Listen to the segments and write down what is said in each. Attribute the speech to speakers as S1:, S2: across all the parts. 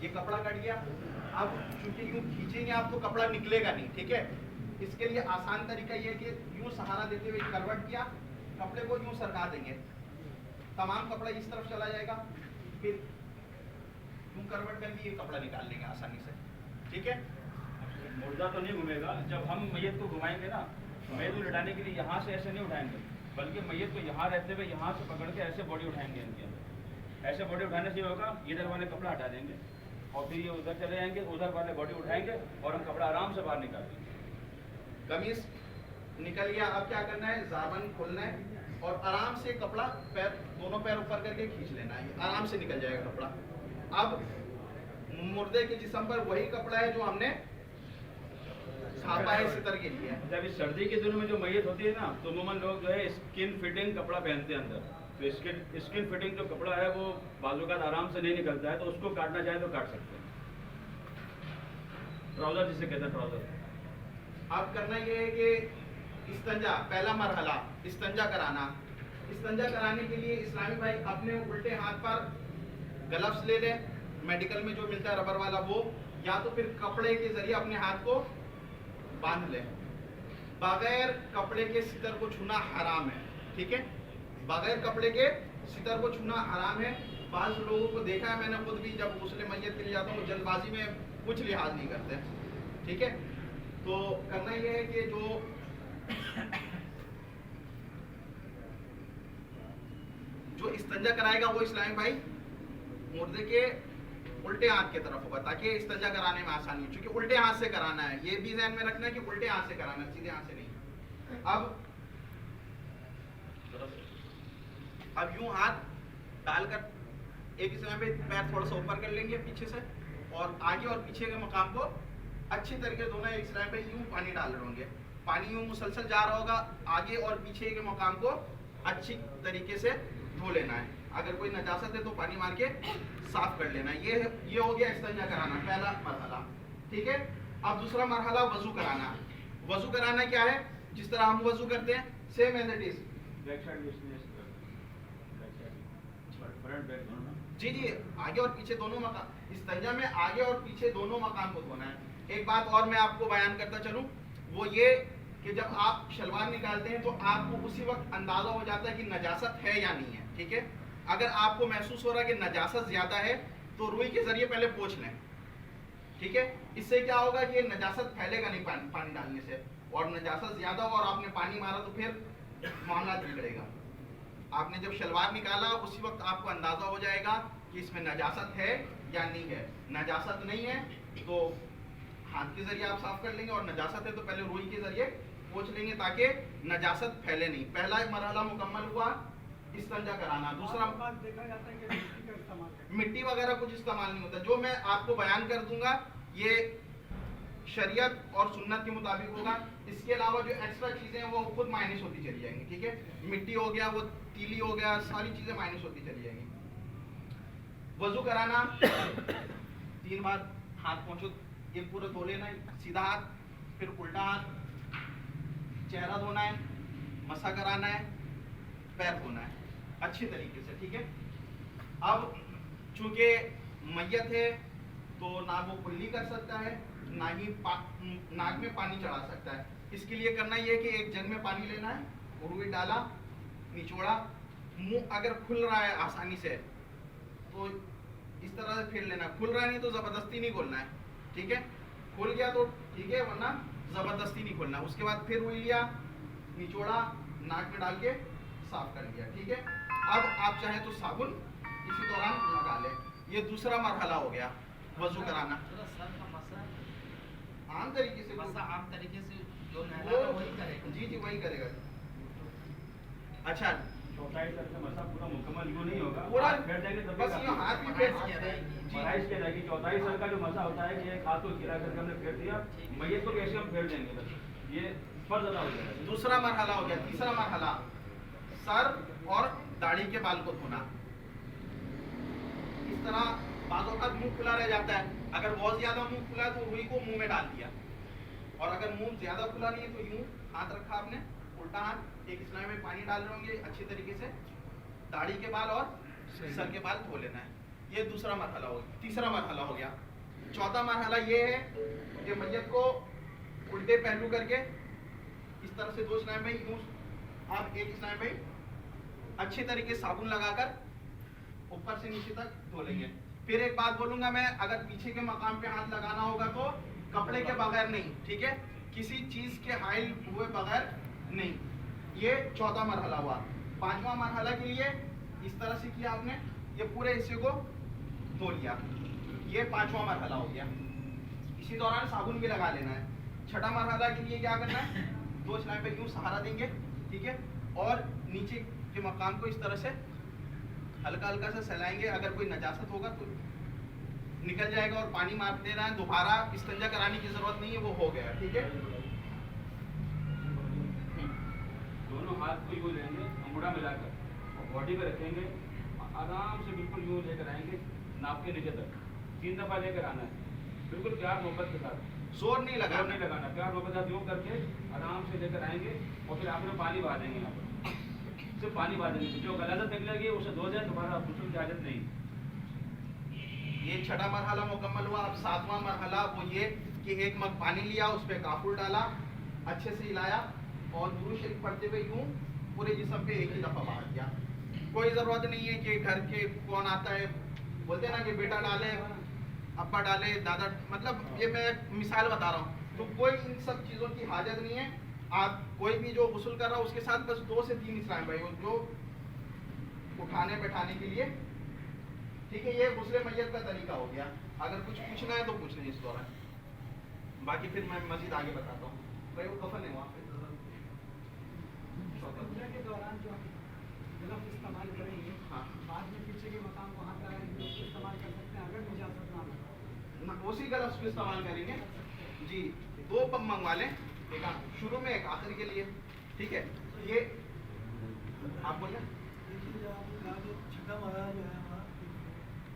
S1: ये कपड़ा कट गया। अब चूंकि यूं खींचेंगे आप तो कपड़ा निकलेगा नहीं, ठीक है। इसके लिए आसान तरीका ये है कि यूं सहारा देते हुए करवट किया, कपड़े को यूं सरका देंगे, तमाम कपड़ा इस तरफ चला जाएगा, फिर यूं करवट करके ये कपड़ा निकाल लेंगे आसानी से, ठीक है।
S2: मुर्दा तो नहीं घूमेगा, जब हम मैयत को घुमाएंगे ना, मैयत को लिटाने के लिए यहाँ से ऐसे नहीं उठाएंगे, बल्कि मैयत को यहाँ रहते हुए यहाँ से पकड़ के ऐसे बॉडी उठाएंगे इनके अंदर। ऐसे बॉडी उठाने से होगा, इधर वाले कपड़ा हटा देंगे और फिर ये उधर चले जाएंगे, उधर वाले बॉडी उठाएंगे और हम कपड़ा आराम से बाहर निकाल देंगे।
S1: कमीज निकल गया, अब क्या करना है, जाबन खोलना है और आराम से कपड़ा पैर, दोनों पैर ऊपर करके खींच लेना है, आराम से निकल जाएगा कपड़ा। अब मुर्दे के जिस्म पर वही कपड़ा है जो हमने छापा है सितर के लिए।
S2: जब इस सर्दी के दिनों में जो मैयत होती है ना, तो अमूमन लोग जो है स्किन फिटिंग कपड़ा पहनते हैं अंदर, तो स्किन फिटिंग जो कपड़ा है वो बाजू का आराम से नहीं निकलता है, तो उसको काटना चाहे तो काट सकते हैं, ट्राउजर जिसे कहते हैं ट्राउजर।
S1: अब करना ये है कि इस्तंजा, पहला मरहला इस्तंजा कराना। इस्तंजा कराने के लिए इस्लामी भाई अपने उल्टे हाथ पर ग्लव्स ले लें, मेडिकल में जो मिलता है रबर वाला वो, या तो फिर कपड़े के जरिए अपने हाथ को बांध लें। बगैर कपड़े के सितर को छूना हराम है, ठीक है। बगैर कपड़े के सितर को छूना हराम है। बाज़ लोगों को देखा है मैंने खुद भी, जब गुस्ले मैयत के लिए जाता हूँ जल्दबाजी में कुछ लिहाज नहीं करते, ठीक है। तो करना यह है कि जो इस्तंजा कराएगा वो इस्लामी भाई मुर्दे के उल्टे हाथ की तरफ होगा, ताकि इस्तंजा कराने में आसानी हो, क्योंकि उल्टे हाथ से कराना है, ये भी ध्यान में रखना है कि उल्टे हाथ से कराना है, सीधे हाथ से नहीं। अब यूं हाथ डालकर एक इस्लामी भाई पैर थोड़ा सा ऊपर कर लेंगे पीछे से, और आगे और पीछे के मकाम को अच्छी तरीके से दोनों इस्लामी भाई यूं पानी डाल रहे होंगे, पानी यूं मुसलसल जा रहा होगा, आगे और पीछे के मकाम को अच्छी तरीके से धो लेना है। अगर कोई नजासत है तो पानी मार के साफ कर लेना है। ये हो गया इस्तंजा कराना, पहला मरहला, ठीक है। अब दूसरा मरहला वजू कराना। वजू कराना क्या है, जिस तरह हम वजू करते हैं सेम एज इट इज। जी जी, आगे और पीछे दोनों मकाम, इस्तंजा में आगे और पीछे दोनों मकाम को धोना है। एक बात और मैं आपको बयान करता चलूं, वो ये कि जब आप शलवार निकालते हैं तो आपको उसी वक्त अंदाजा हो जाता है कि नजासत है या नहीं है, ठीक है। अगर आपको महसूस हो रहा है कि नजासत ज्यादा है तो रुई के जरिए पहले पोंछ लें, ठीक है। इससे क्या होगा कि नजासत फैलेगा नहीं पानी डालने से, और नजासत ज्यादा हो और आपने पानी मारा तो फिर मामला बिगड़ेगा। आपने जब शलवार निकाला उसी वक्त आपको अंदाजा हो जाएगा कि इसमें नजासत है या नहीं है। नजासत नहीं है तो हाथ के जरिए आप साफ कर लेंगे, और नजासत है तो पहले रुई के जरिए पोंछ लेंगे ताकि नजासत फैले नहीं। पहला मरहला मुकम्मल हुआ इस्तंजा कराना। दूसरा,
S3: देखा जाता है कि
S1: मिट्टी वगैरह कुछ इस्तेमाल नहीं होता। जो मैं आपको बयान कर दूंगा ये शरीयत और सुन्नत के मुताबिक होगा। इसके अलावा जो एक्स्ट्रा चीजें हैं वो खुद माइनस होती चली जाएंगी, ठीक है। मिट्टी हो गया, वो तीली हो गया, सारी चीजें माइनस होती चली जाएंगी। वजू कराना 3 बार हाथ पहुंचो, ये पूरा धो लेना है, सीधा हाथ, फिर उल्टा हाथ, चेहरा धोना है, मसा कराना है, पैर धोना है अच्छी तरीके से, ठीक है। अब चूंकि मैयत है तो ना वो कुल्ली कर सकता है, ना ही नाक में पानी चढ़ा सकता है। इसके लिए करना ये है कि एक जग में पानी लेना है, रुई डाला, निचोड़ा, मुंह अगर खुल रहा है आसानी से तो इस तरह से फेर लेना, खुल रहा नहीं तो जबरदस्ती नहीं खोलना है, ठीक है। खुल गया तो ठीक है, वरना जबरदस्ती नहीं खोलना। उसके बाद फिर रुई लिया, निचोड़ा, नाक में डाल के साफ कर लिया, ठीक है। अब आप चाहे तो साबुन इसी दौरान लगा ले। ये दूसरा मरहला हो गया वजू कराना। आम तरीके से
S4: जो वही करेगा।
S1: जी जी वही करेगा। अच्छा,
S2: चौथाई तक का मसा पूरा मुकम्मल यूं नहीं होगा,
S1: पूरा
S2: फेर देंगे तब
S1: बस ये हाथ भी फेर
S4: किया जाएगा।
S1: जी।
S2: फराइश किया जाएगी। चौथाई सर का जो मसा होता है कि एक हाथ को गिरा करके हमने फेर दिया, मैयत को कैसे हम फेर देंगे, बस ये फर्ज अदा हो जाएगा।
S1: दूसरा मरहला हो गया। तीसरा मरहला सर और दाढ़ी के बाल को धोना। इस तरह बाजों का मुंह खुला रह जाता है, अगर बहुत ज्यादा मुंह खुला है तो रुई को मुंह में डाल दिया, और अगर मुंह ज्यादा खुला नहीं है तो यूं हाथ रखा आपने, उल्टा हाथ, एक इस्लामी में पानी डाल रहे होंगे अच्छी तरीके से, दाढ़ी के बाल और सर के बाल धो लेना है। ये दूसरा मरहला हो गया, तीसरा मरहला हो गया। चौथा मरहला ये है कि मैयत को उल्टे पहलू करके इस तरह से 2 स्नान में यूं आप एक स्नान में अच्छे तरीके से साबुन लगाकर ऊपर से नीचे तक धो लेंगे। फिर एक बात बोलूंगा मैं, अगर पीछे के मकाम पे हाथ लगाना होगा तो कपड़े के बगैर नहीं, ठीक है, किसी चीज के हाइल हुए बगैर नहीं। ये चौथा मरहला हुआ। पांचवा मरहला के लिए इस तरह से किया आपने, ये पूरे हिस्से को धो लिया, ये पांचवा मरहला हो गया। इसी दौरान साबुन भी लगा लेना है। छठा मरहला के लिए क्या करना है, 2 स्नान पे यूं सहारा देंगे, ठीक है, और नीचे के मकाम को इस तरह से हल्का हल्का से सहलाएंगे। अगर कोई नजासत होगा तो निकल जाएगा और पानी मार देना है, दोबारा इस्तिंजा कराने की जरूरत नहीं है, वो हो गया, ठीक है।
S2: दोनों हाथ को यूं लेंगे, अंगूठा मिलाकर और बॉडी पे रखेंगे, आराम से बिल्कुल यूं लेकर आएंगे नाप के नीचे तक। 3 दफा लेकर आना है, बिल्कुल प्यार मोहब्बत के साथ,
S1: जोर नहीं
S2: जोर
S1: लगाना।
S2: नहीं लगाना, प्यार मोहब्बत के साथ यूं करके आराम से लेकर आएंगे और फिर आपने पानी बहा देंगे यहाँ पर, सिर्फ पानी बहा देंगे। जो गलत निकलेगी उसे धो जाए, दोबारा गुस्ल की आदत नहीं।
S1: ये छठा मरहला मुकम्मल हुआ। अब 7वां मरहला वो ये कि एक मग पानी लिया, उस पर काफूर डाला, अच्छे से हिलाया और दुरूद शरीफ पढ़ते हुए यूं पूरे जिस्म पे एक ही दफा बहा दिया। कोई जरूरत नहीं है कि घर के कौन आता है, बोलते ना कि बेटा डाले, अब्बा डाले, दादा, मतलब ये मैं मिसाल बता रहा हूँ। तो कोई इन सब चीज़ों की हाजत नहीं है। आप कोई भी जो गुस्ल कर रहा हो उसके साथ बस 2 से 3 इस्लाम भाई जो उठाने बैठाने के लिए, ठीक है। ये गुस्ले मैयत का तरीका हो गया। अगर कुछ पूछना है तो पूछ लें इस दौरान, बाकी फिर मैं मजीद आगे बताता हूँ। भाई वो कफन है वहाँ पे।
S3: पूजा के दौरान जो ग्लव्स इस्तेमाल करेंगे,
S1: हाँ।
S3: बाद में पीछे के मकाम को हाथ लगाएंगे, ग्लव्स इस्तेमाल कर सकते हैं अगर निजात ना लगे।
S1: उसी का लफ्ज़ इस्तेमाल करेंगे जी। 2 पम्प मंगवा लें, एक शुरू में एक आखिर के लिए, ठीक है। ये आप बोले
S3: देखिए जो आपने कहा जो छठा मरहला जो है हमारा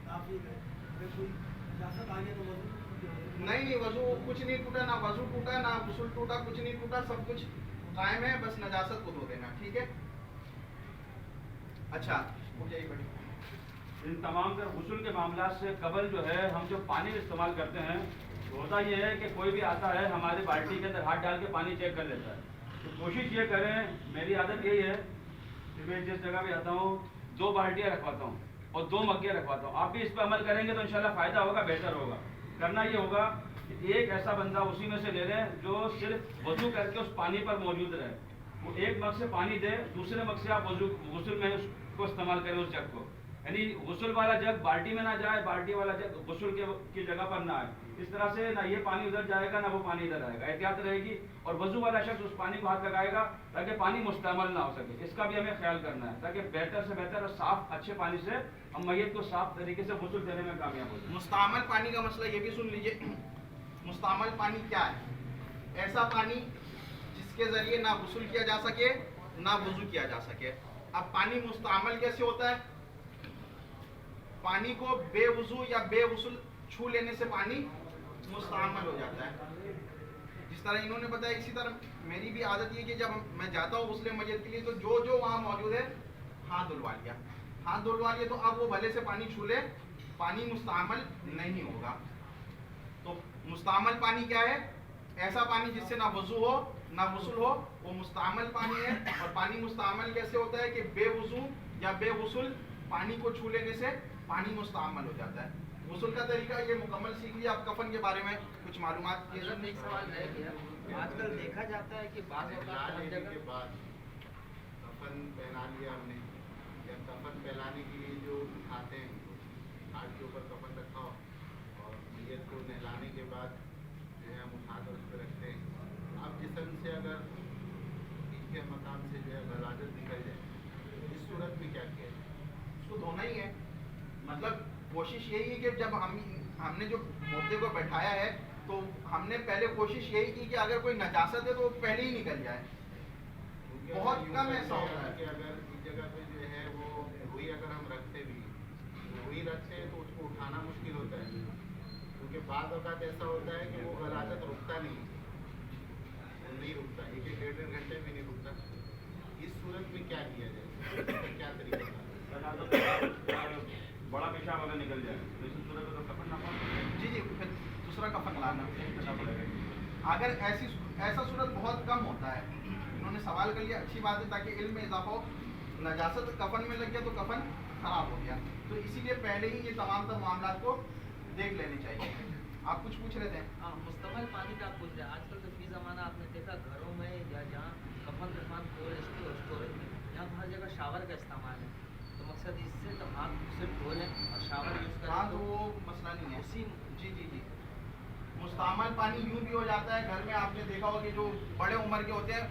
S3: काफी है, अगर कोई निजात आ गया तो वजू
S1: नहीं, वजू कुछ नहीं टूटा, ना वजू टूटा, ना गुस्ल टूटा, कुछ नहीं टूटा, सब कुछ कायम है, बस नजासत को धो देना, ठीक है। अच्छा, उठ जाइए बैठिए।
S2: इन तमाम तर गुस्ल के मामला से कबल जो है हम जो पानी इस्तेमाल करते हैं, होता ये है कि कोई भी आता है हमारे बाल्टी के अंदर हाथ डाल के पानी चेक कर लेता है। तो कोशिश ये करें, मेरी आदत यही है कि मैं जिस जगह भी आता हूँ 2 बाल्टियाँ रखवाता हूँ और 2 मग्गे रखवाता हूँ। आप भी इस पर अमल करेंगे तो इंशाल्लाह फ़ायदा होगा, बेहतर होगा। करना ये होगा कि एक ऐसा बंदा उसी में से ले लें जो सिर्फ वजू करके उस पानी पर मौजूद रहे। वो एक मग से पानी दे, दूसरे मग से आप वजू गुस्ल में उसको इस्तेमाल करें उस जग को। यानी गुस्ल वाला जग बाल्टी में ना जाए, बाल्टी वाला जग गुस्ल की जगह पर ना आए। इस तरह से ना ये पानी उधर जाएगा ना वो पानी इधर आएगा, एहतियात रहेगी। और वजू वाला शख्स उस पानी को हाथ लगाएगा ताकि पानी मुस्तमल ना हो सके। इसका भी हमें ख्याल करना है ताकि बेहतर से बेहतर और साफ अच्छे पानी से हम मैयत को साफ तरीके से गुस्ल देने में कामयाब हो जाए।
S1: मुस्तामल पानी का मसला ये भी सुन लीजिए। मुस्तामल पानी क्या है? ऐसा पानी जिसके जरिए ना गुस्ल किया जा सके ना वजू किया जा सके। अब पानी मुस्तामल कैसे होता है? पानी को बेवजू या बेगुस्ल छू लेने से पानी मुस्तामल हो जाता है। जिस तरह इन्होंने बताया, इसी तरह मेरी भी आदत ये कि जब मैं जाता हूँ गुस्ले मैयत के लिए तो जो जो वहाँ मौजूद है हाथ धुलवा लिया, हाथ धुलवा लिया। तो अब वो भले से पानी छू ले, पानी मुस्तामल नहीं होगा। तो मुस्तामल पानी क्या है? ऐसा पानी जिससे ना वजू हो ना गुस्ल हो, वो मुस्तामल पानी है। और पानी मुस्तामल कैसे होता है कि बेवजू या बेगुस्ल पानी को छू लेने से पानी मुस्तामल हो जाता है। गुस्ल का तरीका ये मुकम्मल सीख लिया। आप कफन के बारे में कुछ मालूमात ये
S4: एक सवाल रह गया। आजकल देखा जाता है कि बाज़ औक़ात हर जगह
S5: के बाद कफन पहना लिया हमने, या कफन पहनाने के लिए जो उठाते हैं, हाथ के ऊपर कफन रखा हो और मैयत को नहलाने के बाद जो है हम उठाकर उस पर रखते हैं। अब जिस्म से अगर बीच के मकाम से जो है गलाजत निकल जाए, इस सूरत में क्या किया जाए?
S1: उसको धोना ही है। मतलब कोशिश यही है कि जब हमने जो मुर्दे को बैठाया है तो हमने पहले कोशिश यही की कि अगर कोई नजासत है तो वो पहले ही निकल जाए।
S5: क्योंकि
S1: बहुत
S5: यूँ
S1: कम
S5: करते
S1: ऐसा होता
S5: हैं
S1: है
S5: कि अगर इस जगह पे जो है वो रुई अगर हम रखते भी, रुई रखते हैं तो उसको उठाना मुश्किल होता है, क्योंकि बाद औक़ात ऐसा होता है कि वो गलाजत रुकता नहीं, वो नहीं रुकता, 1-1 घंटे भी नहीं रुकता। इस सूरत में क्या किया जाए, इसका क्या तरीका है?
S2: बड़ा पेशाब अगर निकल जाए तो इस सूरत में तो कफन ना पाओ।
S1: जी जी, फिर दूसरा कफन लाना
S2: करना पड़ेगा।
S1: अगर ऐसा सूरत बहुत कम होता है। इन्होंने सवाल कर लिया, अच्छी बात है, ताकि इल्म में इजाफा हो। नजासत कफन में लग गया तो कफन खराब हो गया, तो इसीलिए पहले ही ये तमाम मामला को देख लेने चाहिए। आप कुछ पूछ रहे थे?
S4: हाँ, मुस्तमल पानी का आप पूछ रहे हैं। आजकल तो फी ज़माना आपने देखा घरों में या जहाँ कफन दफन स्टोरेज में, यहाँ हर जगह शावर का इस्तेमाल है। तो मकसद इससे तो हाथ सिर्फ धो लें और शावर यूज़ करें।
S1: हाँ, तो वो मसला नहीं है।
S4: उसी
S1: जी जी जी, मुस्तामल पानी यूं भी हो जाता है घर में। आपने देखा होगा कि जो बड़े उम्र के होते हैं,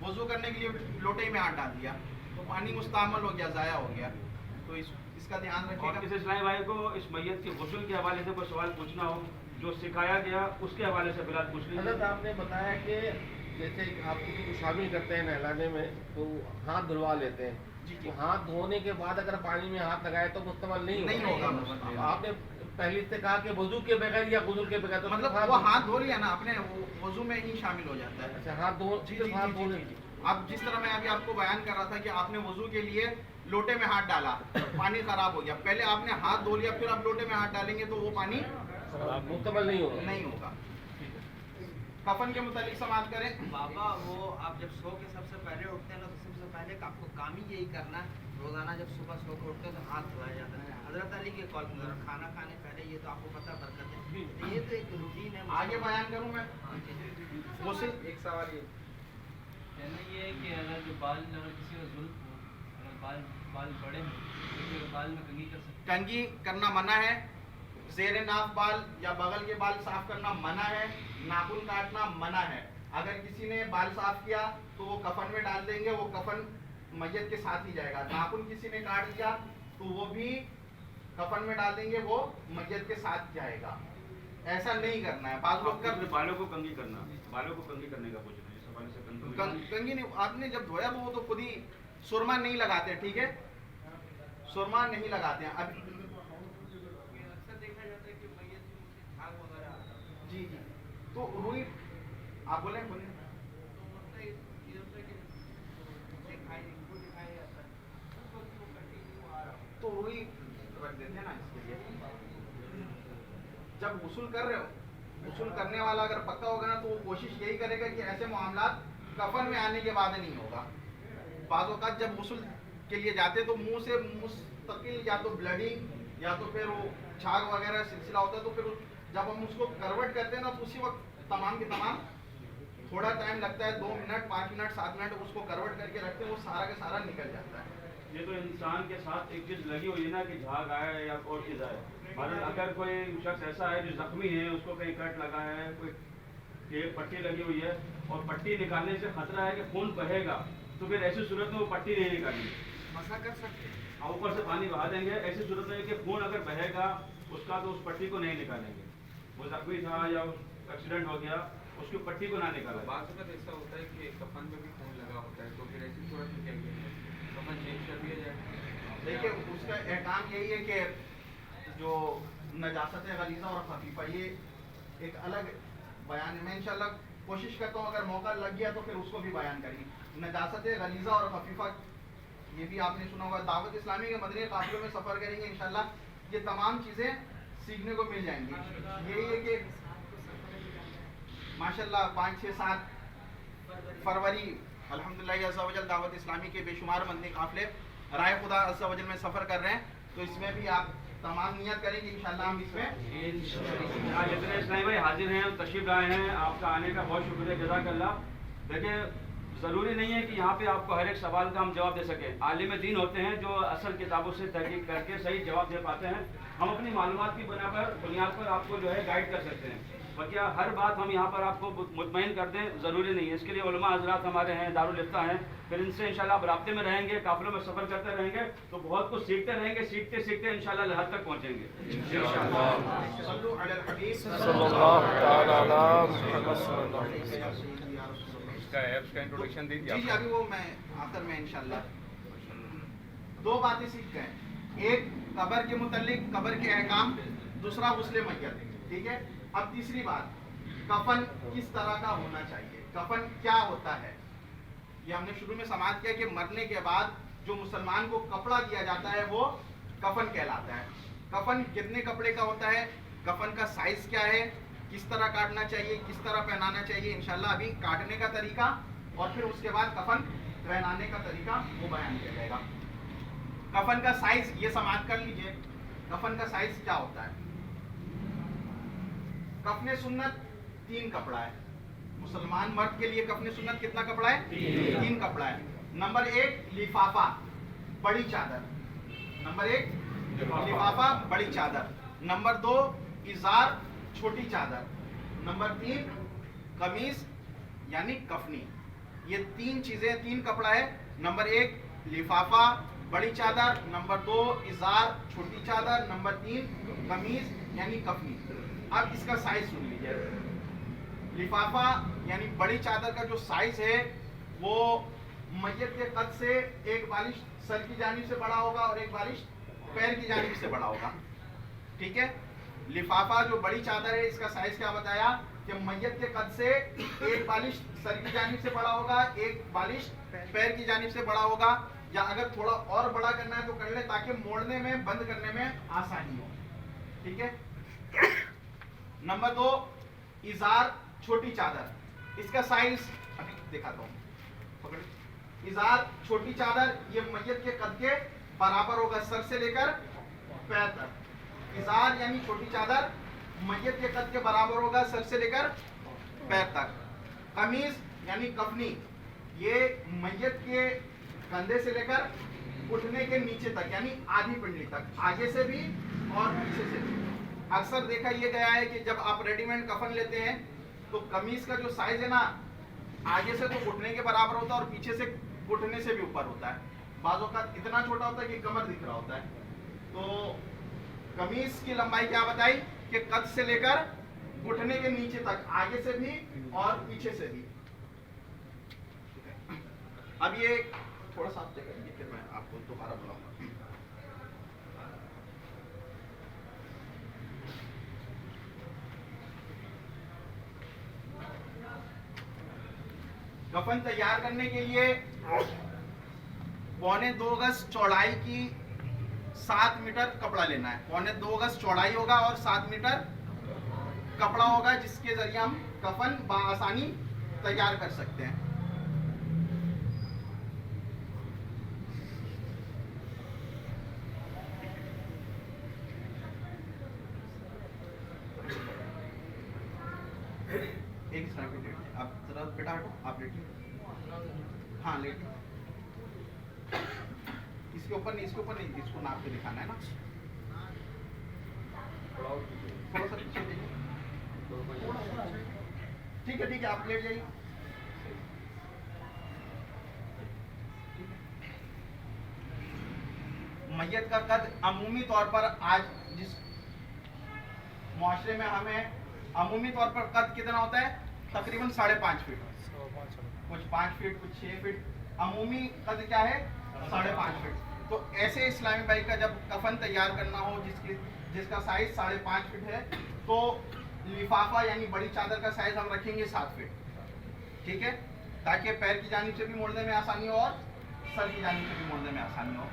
S1: वजू करने के लिए लोटे में हाथ डाल दिया तो पानी मुस्तामल हो गया, ज़ाया हो गया। तो इसका ध्यान
S2: और
S1: रखिएगा।
S2: किसी इस्लामी भाई को इस मैयत के गुस्ल के हवाले से कोई सवाल पूछना हो, जो सिखाया गया उसके हवाले से फिलहाल पूछ लीजिए।
S6: हज़रत आपने बताया कि जैसे आप किसी को शामिल करते हैं नहलाने में तो हाथ धुलवा लेते हैं।
S1: जी जी,
S6: तो हाथ धोने के बाद अगर पानी में हाथ लगाए तो मुस्तमल नहीं
S1: होगा।
S6: अब आपने पहले से कहा कि वजू के बगैर या गुस्ल के बगैर, तो
S1: मतलब वो हाथ धो लिया ना आपने, वो वजू में ही शामिल हो जाता है।
S6: अच्छा, हाथ धो
S1: जी
S6: सिर्फ
S1: जी
S6: हाथ
S1: जी,
S6: धोने।
S1: जी, जी। अब जिस तरह मैं अभी आपको बयान कर रहा था कि आपने वजू के लिए लोटे में हाथ डाला, पानी खराब हो गया। पहले आपने हाथ धो लिया, फिर आप लोटे में हाथ डालेंगे तो वो पानी
S6: मुस्तमल नहीं होगा।
S1: नहीं होगा। कफन के मुतालिक समाप्त करें।
S4: बाबा, वो आप जब सो के सबसे पहले उठते हैं ना, तो सबसे पहले आपको काम ही यही करना है। रोजाना जब सुबह सो के उठते हैं तो हाथ धोया जाता है। हजरत अली के कॉल में खाना खाने पहले, ये तो आपको पता बरकत है। तो ये तो एक रूटीन है।
S1: आगे बयान करूं मैं?
S4: हाँ जी।
S1: वो सिर्फ
S7: एक सवाल ये कहना ये है कि अगर जो बाल, अगर किसी का जुल्फ हो, अगर बाल बड़े हैं तो फिर बाल में कंघी कर सकते
S1: कंघी करना मना है। ज़ेरे नाफ बाल या बगल के बाल साफ करना मना है। नाखून काटना मना है। अगर किसी ने बाल साफ किया तो वो कफन में डाल देंगे, वो कफन मैयत के साथ ही जाएगा। नाखून किसी ने काट दिया तो वो भी कफन में डाल देंगे, वो मैयत के साथ जाएगा। ऐसा नहीं करना है। बाल लोग कर
S2: बालों को कंघी करना, बालों को कंघी करने का पूछ रहे हैं, इस हवाले से
S1: कंघी नहीं, आपने जब धोया तो वो तो खुद ही सुरमा नहीं लगाते, ठीक है, सुरमा नहीं लगाते हैं। अब जी जी, तो रुई आप बोले तो रुई रख देते हैं ना इसके लिए। जब वसूल कर रहे हो, वसूल करने वाला अगर पक्का होगा ना, तो वो कोशिश यही करेगा कि ऐसे मामलात कफन में आने के बाद नहीं होगा। बाज़ औक़ात जब वसूल के लिए जाते तो मुंह से मुस्तकिल या तो ब्लडिंग या तो फिर वो झाग वगैरह सिलसिला होता है, तो फिर जब हम उसको करवट करते हैं ना, तो उसी वक्त तमाम के तमाम थोड़ा टाइम लगता है, 2 मिनट 5 मिनट 7 मिनट उसको करवट करके रखते हैं, वो सारा का सारा निकल जाता है।
S2: ये तो इंसान के साथ एक चीज लगी हुई है ना कि झाग आए या और चीज आए। मतलब अगर कोई शख्स ऐसा है जो जख्मी है, उसको कहीं कट लगा है, कोई एक पट्टी लगी हुई है और पट्टी निकालने से खतरा है कि खून बहेगा, तो फिर ऐसी सूरत में वो पट्टी नहीं निकालेंगे,
S4: मसा कर सकते हैं।
S2: ऊपर से पानी बहा देंगे। ऐसी सूरत में कि खून अगर बहेगा उसका, तो उस पट्टी को नहीं निकालेंगे। वो जख्मी था या एक्सीडेंट हो गया, उसकी पट्टी को ना निकाला।
S7: बात वक्त ऐसा होता है कि कफन में भी खून लगा होता है, तो फिर ऐसी सूरत में क्या किया जाए? कफन चेंज कर दिया जाए?
S1: देखिए, उसका एहकाम यही है कि जो नजासत गलीज़ा और खफीफा, ये एक अलग बयान है। मैं इंशाल्लाह कोशिश करता हूँ, अगर मौका लग गया तो फिर उसको भी बयान करेंगे। नजासत गलीज़ा और खफीफा, ये भी आपने सुना होगा। दावत इस्लामी के मदनी काफिलों में सफ़र करेंगे इंशाल्लाह, ये तमाम चीज़ें सीखने को मिल जाएंगी। यही है कि माशाल्लाह 5, 6, 7 फरवरी अल्हम्दुलिल्लाह अज़्ज़ा वजल दावत इस्लामी के बेशुमार मदनी काफिले राय खुदा अज़्ज़ा वजल में सफ़र कर रहे हैं, तो इसमें भी आप तमाम नियत करेंगे इंशाल्लाह हम इसमें।
S2: आज जितने इस्लामी भाई हाजिर हैं, तशरीफ लाए हैं, आपका आने का बहुत शुक्रिया, जज़ाकल्लाह। देखिए, ज़रूरी नहीं है कि यहाँ पे आपको हर एक सवाल का हम जवाब दे सकें। आलिम दीन होते हैं जो असल किताबों से तहकीक करके सही जवाब दे पाते हैं। हम अपनी मालूमात की बुनियाद पर आपको जो है गाइड कर सकते हैं, और क्या हर बात हम यहाँ पर आपको मुतमईन कर दें ज़रूरी नहीं है। इसके लिए उलमा हज़रात हमारे हैं, दारुल इफ्ता हैं, फिर इनसे इंशाल्लाह आप राब्ते में रहेंगे, काफ़िलों में सफ़र करते रहेंगे, तो बहुत कुछ सीखते रहेंगे। सीखते सीखते इंशाल्लाह लहद तक पहुँचेंगे
S1: सल्लु अलल हबीब
S8: सल्लल्लाहु तआला अलैहि वसल्लम।
S7: इसका ऐप्स का इंट्रोडक्शन दे दिया
S1: जी जी, अभी वो मैं आखिर में इंशाल्लाह 2 बातें सीख गए। एक कब्र के मुतल्लिक, कब्र के अहकाम, दूसरा गुस्ले मैयत, ठीक है। अब तीसरी बात, कफन किस तरह का होना चाहिए, कफन क्या होता है। ये हमने शुरू में समाप्त किया कि मरने के बाद जो मुसलमान को कपड़ा दिया जाता है वो कफन कहलाता है। कफन कितने कपड़े का होता है, कफन का साइज क्या है, किस तरह काटना चाहिए, किस तरह पहनाना चाहिए, इंशाल्लाह अभी काटने का तरीका और फिर उसके बाद कफन पहनाने का तरीका वो बयान किया जाएगा। कफन का साइज ये समाप्त कर लीजिए, कफन का साइज क्या होता है। कफने सुन्नत 3 कपड़ा है। मुसलमान मर्द के लिए कफने सुन्नत कितना कपड़ा है? 3 कपड़ा है। नंबर 1 लिफाफा, बड़ी चादर। नंबर 1 लिफाफा, बड़ी चादर। नंबर 2 इजार, छोटी चादर। नंबर 3 कमीज यानी कफनी। ये 3 चीजें, 3 कपड़ा है। नंबर 1 लिफाफा, बड़ी चादर। नंबर 2 इजार, छोटी चादर। नंबर 3 कमीज यानी कफनी। अब इसका साइज सुन लीजिए। लिफाफा यानी बड़ी चादर का जो साइज है वो मैयत के कद से एक बालिश सर की जानिब से बड़ा होगा और एक बालिश पैर की जानिब से बड़ा होगा। ठीक है। लिफाफा जो बड़ी चादर है इसका साइज क्या बताया कि मैयत के कद से एक बालिश सर की जानिब से बड़ा होगा, एक बालिश पैर की जानिब से बड़ा होगा, या अगर थोड़ा और बड़ा करना है तो कर ले ताकि मोड़ने में, बंद करने में आसानी हो। ठीक है। नंबर 2 इजार, छोटी चादर। इसका साइज अभी दिखाता हूं। इजार, छोटी चादर, ये मैयत के कद के बराबर होगा, सर से लेकर पैर तक। इजार यानी छोटी चादर मैयत के कद के बराबर होगा, सर से लेकर पैर तक। कमीज यानी कफनी, ये मैयत के कंधे से लेकर घुटने के नीचे तक यानी आधी पिंडली तक, आगे से भी और पीछे से भी। अक्सर देखा ये गया है कि जब आप रेडीमेड कफन लेते हैं तो कमीज का जो साइज है ना, आगे से तो घुटने के बराबर होता है और पीछे से घुटने से भी ऊपर होता है। बाजों का इतना छोटा होता है कि कमर दिख रहा होता है। तो कमीज की लंबाई क्या बताई कि कद से लेकर घुटने के नीचे तक, आगे से भी और पीछे से भी। अब ये थोड़ा सा आप चेक करिए, फिर मैं आपको दोबारा बुलाऊंगा। कफन तैयार करने के लिए 1.25 गज चौड़ाई की 7 मीटर कपड़ा लेना है। 1.25 गज चौड़ाई होगा और 7 मीटर कपड़ा होगा, जिसके जरिए हम कफन बआसानी तैयार कर सकते हैं। एक सेकंड, आप जरा बेटा हटो, आप लेटिए। हाँ लेटिए। इसके ऊपर नहीं, इसके ऊपर नहीं, इसको नाप के दिखाना है ना। थोड़ा सा पीछे देखिए। ठीक है, ठीक है, आप लेट जाइए। मैयत का कद अमूमी तौर पर आज जिस मुआशरे में हमें अमूमी तौर पर कद कितना होता है, तकरीबन 5.5 फीट, कुछ 5 फीट, कुछ 6 फीट। अमूमी कद क्या है, 5.5 फीट। तो ऐसे इस्लामी भाई का जब कफन तैयार करना हो जिसका साइज 5.5 फीट है, तो लिफाफा यानी बड़ी चादर का साइज हम रखेंगे 7 फीट। ठीक है, ताकि पैर की जानिब से भी मोड़ने में आसानी हो और सर की जानिब से भी मोड़ने में आसानी हो।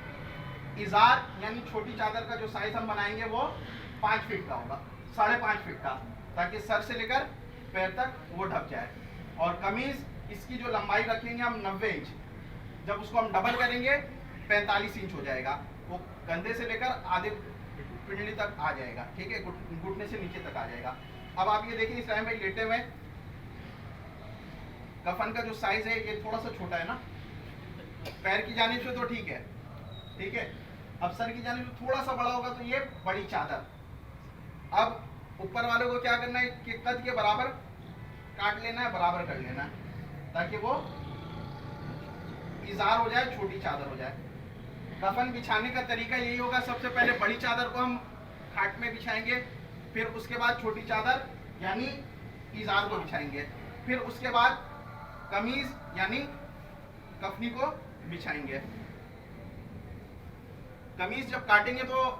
S1: इजार यानी छोटी चादर का जो साइज हम बनाएंगे वो 5 फीट का होगा, 5.5 फीट का, ताकि सर से लेकर पैर तक वो ढक जाए। और कमीज, इसकी जो लंबाई रखेंगे हम 90 इंच, जब उसको हम डबल करेंगे 45 इंच हो जाएगा। वो कंधे से लेकर आधे पिंडली तक आ जाएगा। ठीक है, घुटने से नीचे तक आ जाएगा। अब आप ये देखिए, इस्लाम भाई लेटे हुए, कफन का जो साइज है ये थोड़ा सा छोटा है ना, पैर की जानिब से तो ठीक है, ठीक है। अब सर की जानिब से थोड़ा सा बड़ा होगा तो ये बड़ी चादर। अब ऊपर वाले को क्या करना है कि कद के बराबर काट लेना है, बराबर कर लेना है, ताकि वो इजार हो जाए, छोटी चादर हो जाए। कफन बिछाने का तरीका यही होगा, सबसे पहले बड़ी चादर को हम खाट में बिछाएंगे, फिर उसके बाद छोटी चादर यानी इजार को बिछाएंगे, फिर उसके बाद कमीज यानी कफनी को बिछाएंगे। कमीज जब काटेंगे तो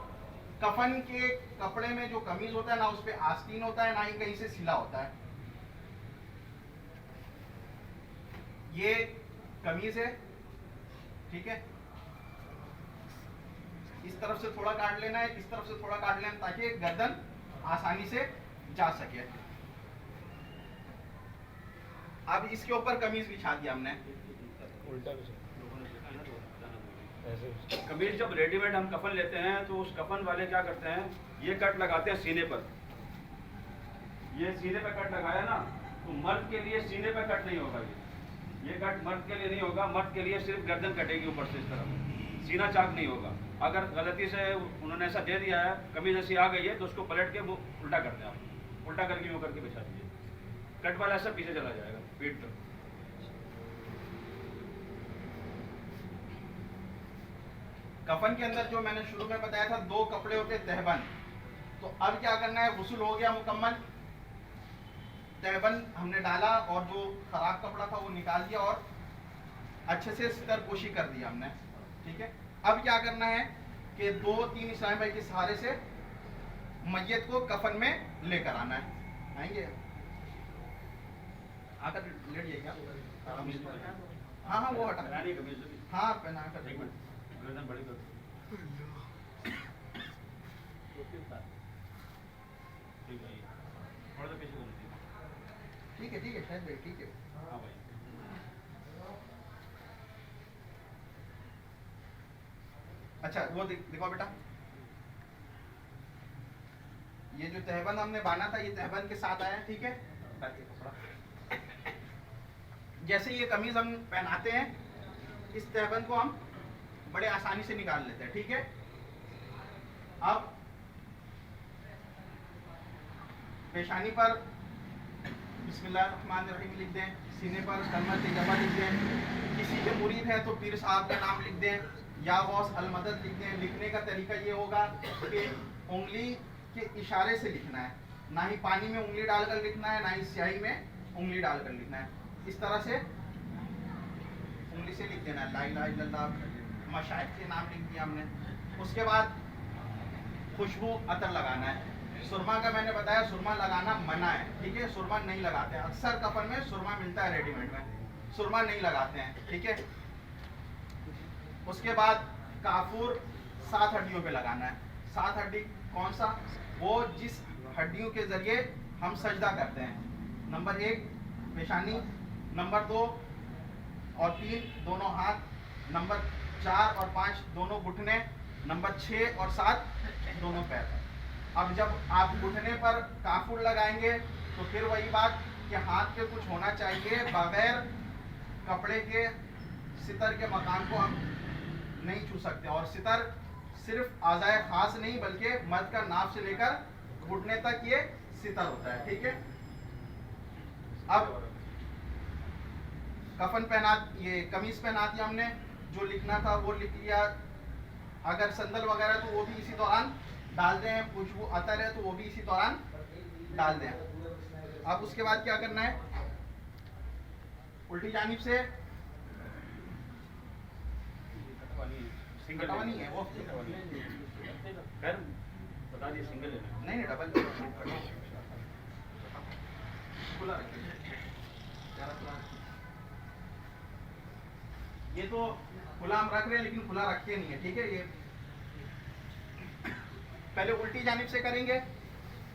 S1: कफन के कपड़े में जो कमीज होता है ना, उस पे आस्तीन होता है, ना ही कहीं से सिला होता है। ये कमीज है, ठीक है। इस तरफ से थोड़ा काट लेना है, इस तरफ से थोड़ा काट लेना, ताकि गर्दन आसानी से जा सके। अब इसके ऊपर कमीज बिछा दिया हमने।
S2: कमीज जब रेडीमेड हम कफन लेते हैं तो उस कफन वाले क्या करते हैं, ये कट लगाते हैं सीने पर। ये सीने पर कट लगाया ना, तो मर्द के लिए सीने पर कट नहीं होगा। ये कट मर्द के लिए नहीं होगा। मर्द के लिए सिर्फ गर्दन कटेगी ऊपर से इस तरफ, सीना चाक नहीं होगा। अगर गलती से उन्होंने ऐसा दे दिया है, कमीज ऐसी आ गई है, तो उसको पलट के वो उल्टा कर दें आप, उल्टा करके यूँ करके बिछा दीजिए। कट वाला ऐसा पीछे चला जाएगा पीठ तक।
S1: कफन के अंदर जो मैंने शुरू में बताया था 2 कपड़े होते हैं तहबंद। तो अब क्या करना है, गुस्ल हो गया मुकम्मल, तहबंद हमने डाला और जो खराब कपड़ा था वो निकाल दिया और अच्छे से सितरपोशी कर दिया हमने, ठीक है। अब क्या करना है कि 2-3 इस्लामी भाई के सहारे से मैयत को कफन में लेकर आना है। आएंगे आकर लेट जाइएगा। हाँ हाँ वो हटा, हाँ पहना कर
S2: गर्दन बड़ी कर। थोड़ा सा पीछे कर लीजिए।
S1: ठीक है शायद भाई, ठीक है।
S2: हाँ भाई।
S1: अच्छा वो देखो बेटा, ये जो तहबंद हमने बांधा था, ये तहबंद के साथ आया, ठीक है। जैसे ये कमीज हम पहनाते हैं, इस तहबंद को हम बड़े आसानी से निकाल लेते हैं, ठीक है। अब पेशानी पर बिस्मिल्लाहिर्रहमानिर्रहीम लिख दें, सीने पर कलमा तैयबा लिख दें। किसी के मुरीद है तो पीर साहब का नाम लिख दें, या गौस अल मदद लिख दें। लिखने का तरीका ये होगा कि उंगली के इशारे से लिखना है, ना ही पानी में उंगली डालकर लिखना है, ना ही स्याही में उंगली डालकर लिखना है। इस तरह से उंगली से लिख देना है, ला इलाहा इल्लल्लाह, मशाइख के नाम लिख दिया हमने। उसके बाद खुशबू अतर लगाना है। सुरमा का मैंने बताया, सुरमा लगाना मना है, ठीक है। सुरमा नहीं लगाते हैं, अक्सर कफन में सुरमा मिलता है रेडीमेड में, सुरमा नहीं लगाते हैं, ठीक है। उसके बाद काफूर 7 हड्डियों पे लगाना है। 7 हड्डी कौन सा, वो जिस हड्डियों के जरिए हम सजदा करते हैं। नंबर 1 पेशानी, नंबर 2 और 3 दोनों हाथ, नंबर 4 और 5 दोनों घुटने, नंबर 6 और 7 दोनों पैर। अब जब आप घुटने पर काफूर लगाएंगे तो फिर वही बात कि हाथ पे कुछ होना चाहिए, बगैर कपड़े के सितर के मकान को हम नहीं छू सकते। और सितर सिर्फ आज़ाए खास नहीं बल्कि मर्द का नाभ से लेकर घुटने तक ये सितर होता है, ठीक है। अब कफन पहना, ये कमीज पहना दिया हमने, जो लिखना था वो लिख लिया। अगर संदल वगैरह तो वो भी इसी दौरान डाल दें, खुशबू अतर है तो वो भी इसी दौरान डाल दें। अब उसके बाद क्या करना है, उल्टी जानिब से
S2: सिंगल
S1: नहीं है वो,
S2: खैर बता दिए सिंगल लेना।
S1: नहीं डबल खुला रखिए, ये तो खुला हम रख रहे हैं लेकिन खुला रखते नहीं है, ठीक है। ये पहले उल्टी जानिब से करेंगे,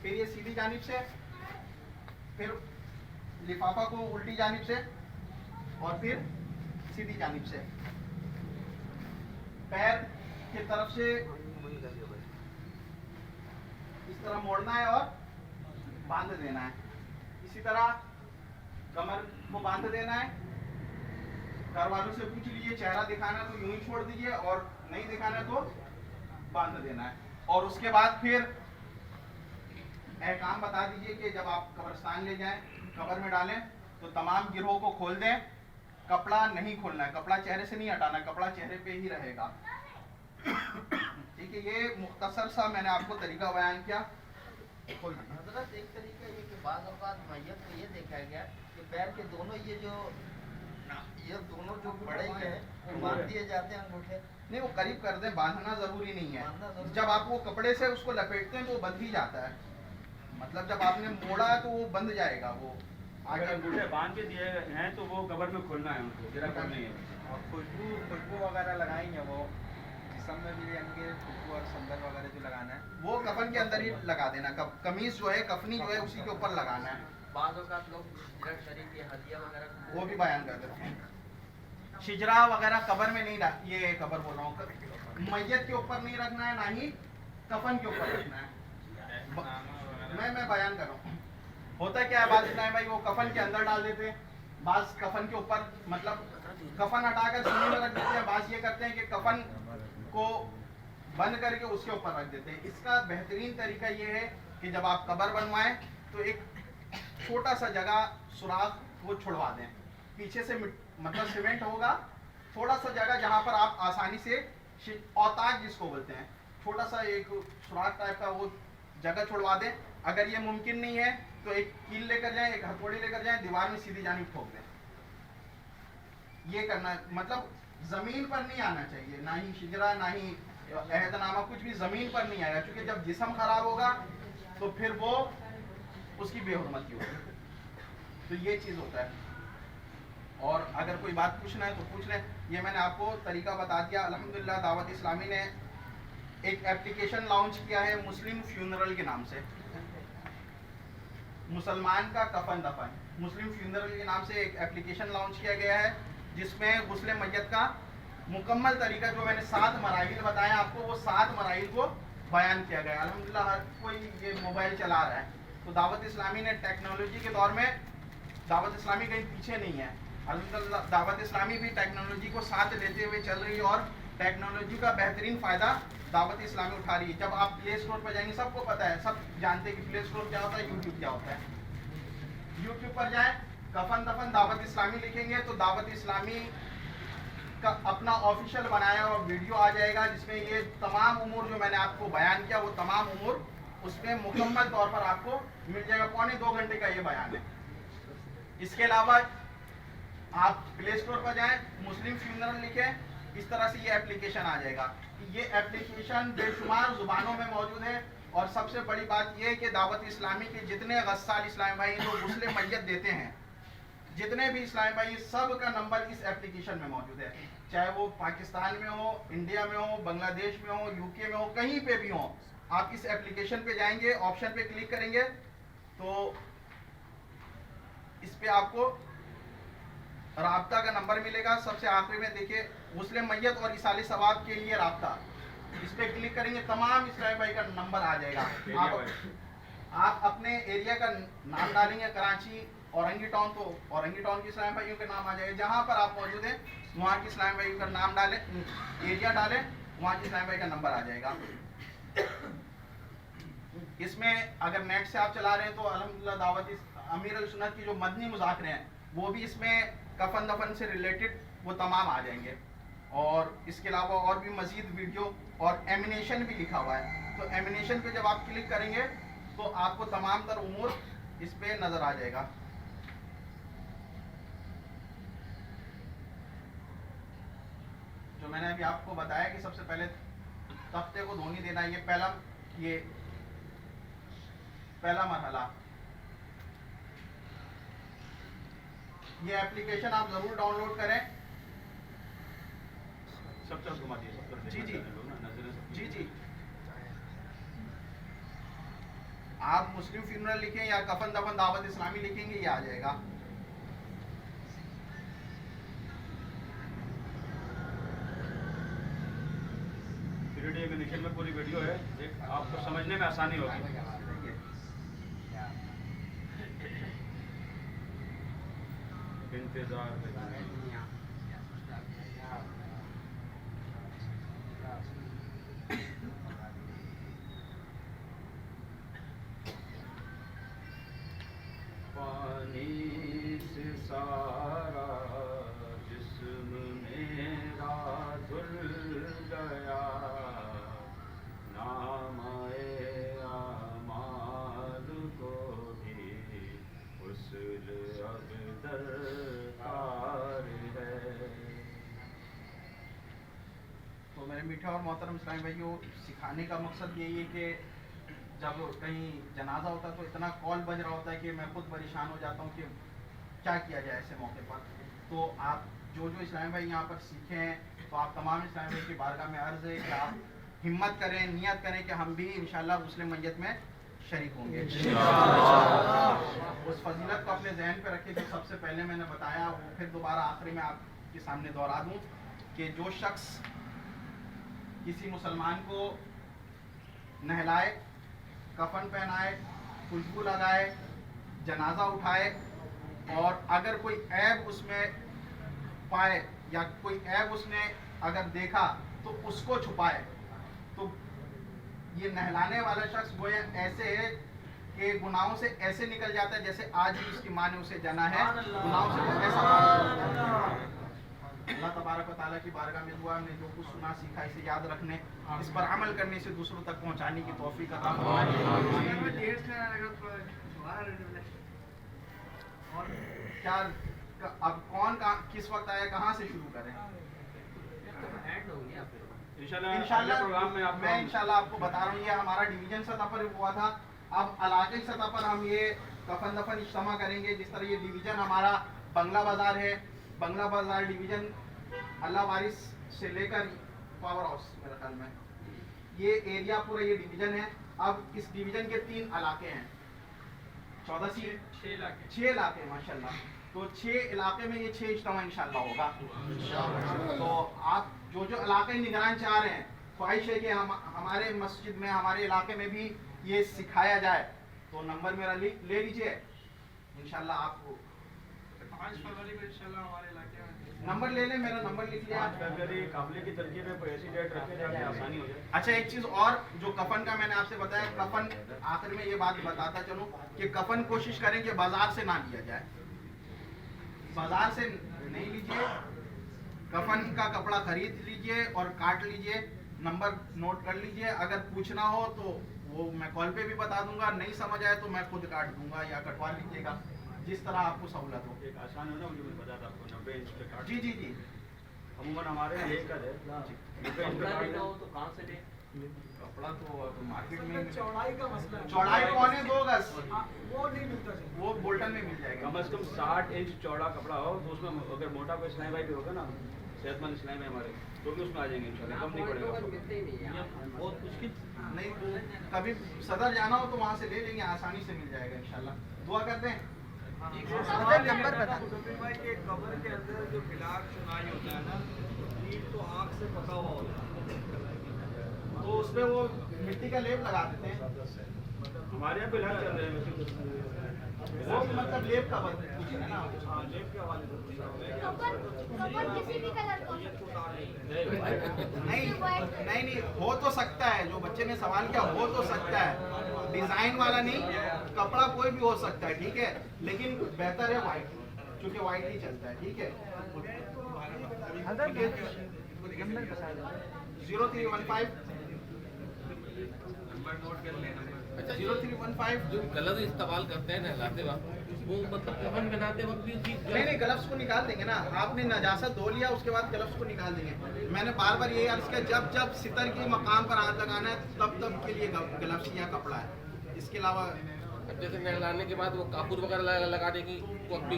S1: फिर ये सीधी जानिब से, फिर लिफाफा को उल्टी जानिब से और फिर सीधी जानिब से। पैर की तरफ से इस तरह मोड़ना है और बांध देना है। इसी तरह कमर को बांध देना है। घर वालों से पूछ लीजिए, चेहरा दिखाना तो यूं ही छोड़ दीजिए और नहीं दिखाना तो बांध देना है। और उसके बाद फिर एहकाम बता दीजिए कि जब आप कब्रिस्तान ले जाएं, कब्र में डालें तो तमाम गिरोह को खोल दें, कपड़ा नहीं खोलना है, कपड़ा चेहरे से नहीं हटाना, कपड़ा चेहरे पे ही रहेगा, ठीक है। ये मुख्तसर सा मैंने आपको तरीका बयान किया।
S4: हज़रत एक तरीका ये कि बाज़ औक़ात मैयत को ये देखा गया कि पैर के दोनों ये दोनों जो बड़े हैं वो बांध दिए जाते हैं अंगूठे।
S1: नहीं, वो करीब कर दें, बांधना जरूरी नहीं
S4: बांधना
S1: है।
S4: जरूरी
S1: जब आप वो कपड़े से उसको लपेटते हैं तो वो बंध ही जाता है, मतलब जब आपने मोड़ा तो वो बंध जाएगा। वो
S2: अगर अंगूठे बांध के दिए हैं तो वो कब्र में खोलना है उनको, जरा खोल नहीं है।
S9: और खुशबू वगैरह लगाएंगे वो रस्म में भी यानी कि फुकू और संदल वगैरह जो लगाना है
S1: वो कफन के अंदर ही लगा देना, कमीज जो है कफनी जो है उसी के ऊपर लगाना है।
S4: बाद औक़ात लोग हिजरत शरीफ या हदिया वगैरह
S1: वो भी बयान कर देते हैं। शिजरा वगैरह कब्र में नहीं ये कब्र बोल रहा हूँ, मैयत के ऊपर नहीं रखना है, ना ही कफन के ऊपर रखना है। मैं बयान कर रहा हूँ। होता क्या है, बात इतना है भाई, वो कफन के अंदर डाल देते हैं, बाज कफन के ऊपर, मतलब कफन हटाकर सीने में रख देते हैं, बाज ये करते हैं कि कफन को बंद करके उसके ऊपर रख देते हैं। इसका बेहतरीन तरीका ये है कि जब आप कब्र बनवाएं तो एक छोटा सा जगह सुराख वो छुड़वा दें, पीछे से मतलब सीमेंट होगा, थोड़ा सा जगह जहां पर आप आसानी से औताक जिसको बोलते हैं, छोटा सा एक सुराख टाइप का वो जगह छुड़वा दें। अगर ये मुमकिन नहीं है तो एक कील लेकर जाएं, एक हथौड़ी लेकर जाएं, दीवार में सीधी जानिब ठोक दें। ये करना, मतलब जमीन पर नहीं आना चाहिए, ना ही शिजरा ना ही अहदनामा, कुछ भी जमीन पर नहीं आएगा, क्योंकि जब जिस्म खराब होगा तो फिर वो उसकी बेहुरमती होगी। तो ये चीज होता है। और अगर कोई बात पूछना है तो पूछ लें। ये मैंने आपको तरीका बता दिया। अल्हम्दुलिल्लाह दावत इस्लामी ने एक एप्लीकेशन लॉन्च किया है मुस्लिम फ्यूनरल के नाम से, मुसलमान का कफन दफन, मुस्लिम फ्यूनरल के नाम से एक एप्लीकेशन लॉन्च किया गया है, जिसमें गुस्ले मैयत का मुकम्मल तरीका जो मैंने 7 मराहिल बताया आपको, वो 7 मराहिल को बयान किया गया। अल्हम्दुलिल्लाह हर कोई ये मोबाइल चला रहा है, तो दावत इस्लामी ने टेक्नोलॉजी के दौर में, दावत इस्लामी कहीं पीछे नहीं है। अल्हम्दुलिल्लाह दावत इस्लामी भी टेक्नोलॉजी को साथ लेते हुए चल रही है और टेक्नोलॉजी का बेहतरीन फ़ायदा दावत इस्लामी उठा रही है। जब आप प्ले स्टोर पर जाएंगे, सबको पता है, सब जानते हैं कि प्ले स्टोर क्या होता है, यूट्यूब क्या होता है। यूट्यूब पर जाएं, कफन दफन दावत इस्लामी लिखेंगे तो दावत इस्लामी का अपना ऑफिशियल बनाया हुआ वीडियो आ जाएगा, जिसमें ये तमाम उमूर जो मैंने आपको बयान किया वो तमाम उमूर उसमें मुकम्मल तौर पर आपको मिल जाएगा। पौने 2 घंटे का ये बयान है। इसके अलावा आप प्ले स्टोर पर जाएं, मुस्लिम फ्यूनरल लिखें, इस तरह से ये एप्लीकेशन आ जाएगा। ये एप्लीकेशन बेशुमार जुबानों में मौजूद है। और सबसे बड़ी बात यह है कि दावत इस्लामी के जितने गस्साल इस्लामी भाई जो गुस्ले मैयत देते हैं, जितने भी इस्लामी भाई, सब का नंबर इस एप्लीकेशन में मौजूद है। चाहे वो पाकिस्तान में हो, इंडिया में हो, बांग्लादेश में हो, यूके में हो, कहीं पे भी हो, आप इस एप्लीकेशन पे जाएंगे, ऑप्शन पे क्लिक करेंगे तो इस पे आपको राब्ता का नंबर मिलेगा। सबसे आखिरी में देखिए, गुस्ले मैयत और इसाले सवाब के लिए राब्ता, इस पे क्लिक करेंगे तमाम इस्लामी भाई का नंबर आ जाएगा। आप अपने एरिया का नाम डालेंगे, कराची, औरंगी टाउन, तो औरंगी टाउन के इस्लामी भाइयों के नाम आ जाएगा। जहाँ पर आप मौजूद हैं वहाँ के इस्लामी भाइयों का नाम डालें, एरिया डालें, वहाँ के इस्लामी भाई का नंबर आ जाएगा। इसमें अगर नेट से आप चला रहे हैं तो अल्हम्दुलिल्लाह दावत अमीर अल सुन्नत की जो मदनी मुज़ाकरे हैं वो भी इसमें कफन दफन से रिलेटेड वो तमाम आ जाएंगे। और इसके अलावा और भी मजीद वीडियो और एमिनेशन भी लिखा हुआ है। तो एमिनेशन पे जब आप क्लिक करेंगे तो आपको तमाम तर उमूर इस पे नज़र आ जाएगा। जो मैंने अभी आपको बताया कि सबसे पहले तख्ते को धोनी देना, ये पहला मरहला। ये एप्लीकेशन आप जरूर डाउनलोड करें।
S2: सब तरफ घुमा दिए, सब तरफ
S1: जी जी
S2: नजरें सब
S1: जी जी। आप मुस्लिम फ्यूनरल लिखें या कफन दफन दावत इस्लामी लिखेंगे, ये आ जाएगा।
S2: एमिनेशन में पूरी वीडियो है, आपको समझने में आसानी होगी। इंतजार पानी से सारा जिस्म मेरा धुल गया, नामाए आमाल को भी उस्ल अब दरकार है।
S1: तो मेरे मीठे और मोहतरम इस्लामी भाइयों, सिखाने का मकसद यही है कि जब कहीं जनाजा होता है तो इतना कॉल बज रहा होता है कि मैं खुद परेशान हो जाता हूँ कि क्या किया जाए ऐसे मौके पर। तो आप जो इस्लामी भाई यहाँ पर सीखे हैं, तो आप तमाम इस्लामी भाई की बारगाह में अर्ज़ है कि आप हिम्मत करें, नियत करें कि हम भी इंशाल्लाह मुस्लिम मैयत में शरीक होंगे। उस फजीलत को अपने जहन पे रखें जो सबसे पहले मैंने बताया, वो फिर दोबारा आखिरी में आपके सामने दोहरा दूँ कि जो शख्स किसी मुसलमान को नहलाए, कफन पहनाए, खुशबू लगाए, जनाजा उठाए और अगर कोई ऐब उसमें पाए या कोई ऐब उसने अगर देखा तो उसको छुपाए, तो ये नहलाने वाला शख्स गोया ऐसे है कि गुनाहों से ऐसे निकल जाता है जैसे आज भी उसकी माँ ने उसे जना है, गुनाहों से वो ऐसा। अल्लाह तबारक व तआला की बारगाह में दुआ, हमने जो कुछ सुना सीखा इसे याद रखने, इस पर अमल करने से दूसरों तक पहुंचाने की तौफीक अता फरमाए। और क्या अब कौन किस वक्त आया, कहाँ से शुरू करें? इंशाल्लाह मैं इंशाल्लाह आपको बता रहा हूँ, ये हमारा डिवीजन सतह पर हुआ था। अब इलाके सतह पर हम ये कफन दफन इज्तिमा करेंगे। जिस तरह ये डिवीजन हमारा बंगला बाजार है, बंगला बाजार डिवीजन अल्लाह वारिस से लेकर पावर हाउस, मेरे ख्याल में ये एरिया पूरा ये डिवीजन है। अब इस डिवीजन के 3 इलाके हैं, 14 सी 6 इलाके माशाल्लाह। तो 6 इलाके में ये 6 इज्तिमा इंशाल्लाह होगा। तो आप जो इलाके निगरान चाह रहे हैं, ख्वाहिश है कि हमारे मस्जिद में, हमारे इलाके में भी ये सिखाया जाए, तो नंबर मेरा ले लीजिए इंशाल्लाह। आपको
S3: 5 फरवरी को इंशाल्लाह हमारे इलाके में
S1: नंबर ले लें, मेरा नंबर लिख लिया।
S2: काफिले की तरकीब में कोई ऐसी डेट रखे जाए आसानी हो जाए।
S1: अच्छा, एक चीज और, जो कफन का मैंने आपसे बताया, कफन आखिर में ये बात बताता चलूं कि कफन कोशिश करें कि बाजार से ना लिया जाए, बाजार से नहीं लीजिए। कफन का कपड़ा खरीद लीजिए और काट लीजिए, नंबर नोट कर लीजिए। अगर पूछना हो तो वो मैं कॉल पे भी बता दूंगा, नहीं समझ आए तो मैं खुद काट दूंगा या कटवा लीजिएगा, जिस तरह आपको सहूलत हो।
S2: एक आसान है ना, मुझे बता था आपको 90 इंच पे काट।
S1: जी जी जी,
S2: अमूमन हमारे यहाँ एक है 90 इंच पे काट दो, तो कहाँ से ले?
S1: कपड़ा तो मार्केट में
S3: चौड़ाई का मसला है।
S1: चौड़ाई 1.25 गज
S3: वो नहीं मिलता है।
S1: वो बोल्टन में मिल जाएगा।
S2: कम से कम 60 इंच चौड़ा कपड़ा हो, तो उसमें अगर मोटा कोई इस्लामी भाई भी होगा ना, सेहतमंद इस्लामी भाई हमारे, तो भी उसमें आ जाएंगे इंशाल्लाह, कम नहीं पड़ेगा। बहुत मुश्किल
S1: नहीं, तो कभी सदर जाना हो तो वहाँ से ले लेंगे, आसानी से मिल जाएगा इंशाल्लाह। दुआ करते हैं।
S3: नंबर बता भाई के कब्र के अंदर जो खिलाफ चुनाई होता है ना, ईट तो आग से पका हुआ होता है,
S1: तो उसपे वो मिट्टी का लेप लगा देते हैं।
S2: हमारे यहाँ पे इलाज चल रहे हैं,
S1: वो मतलब लेप का पूछे ना,
S2: लेप के हवाले से
S10: किसी भी कलर का
S1: नहीं हो तो सकता है, जो बच्चे ने सवाल किया हो तो सकता है, डिजाइन वाला नहीं, कपड़ा कोई भी हो सकता है, ठीक है, लेकिन बेहतर है व्हाइट, क्योंकि व्हाइट ही चलता है, ठीक है। 0315 0315
S6: जो गलत इस्तेमाल करते हैं नहलाते वक्त, वो मतलब कफन बनाते वक्त भी
S1: नहीं ग्लव्स को निकाल देंगे ना, आपने नजासत धो लिया उसके बाद ग्लव्स को निकाल देंगे। मैंने बार बार यही अर्ज किया, जब सितर के मकाम पर हाथ लगाना है तब के लिए ग्लव्स या कपड़ा है, इसके अलावा
S6: जैसे नहलाने के बाद वो कापूर वगैरह लगाने की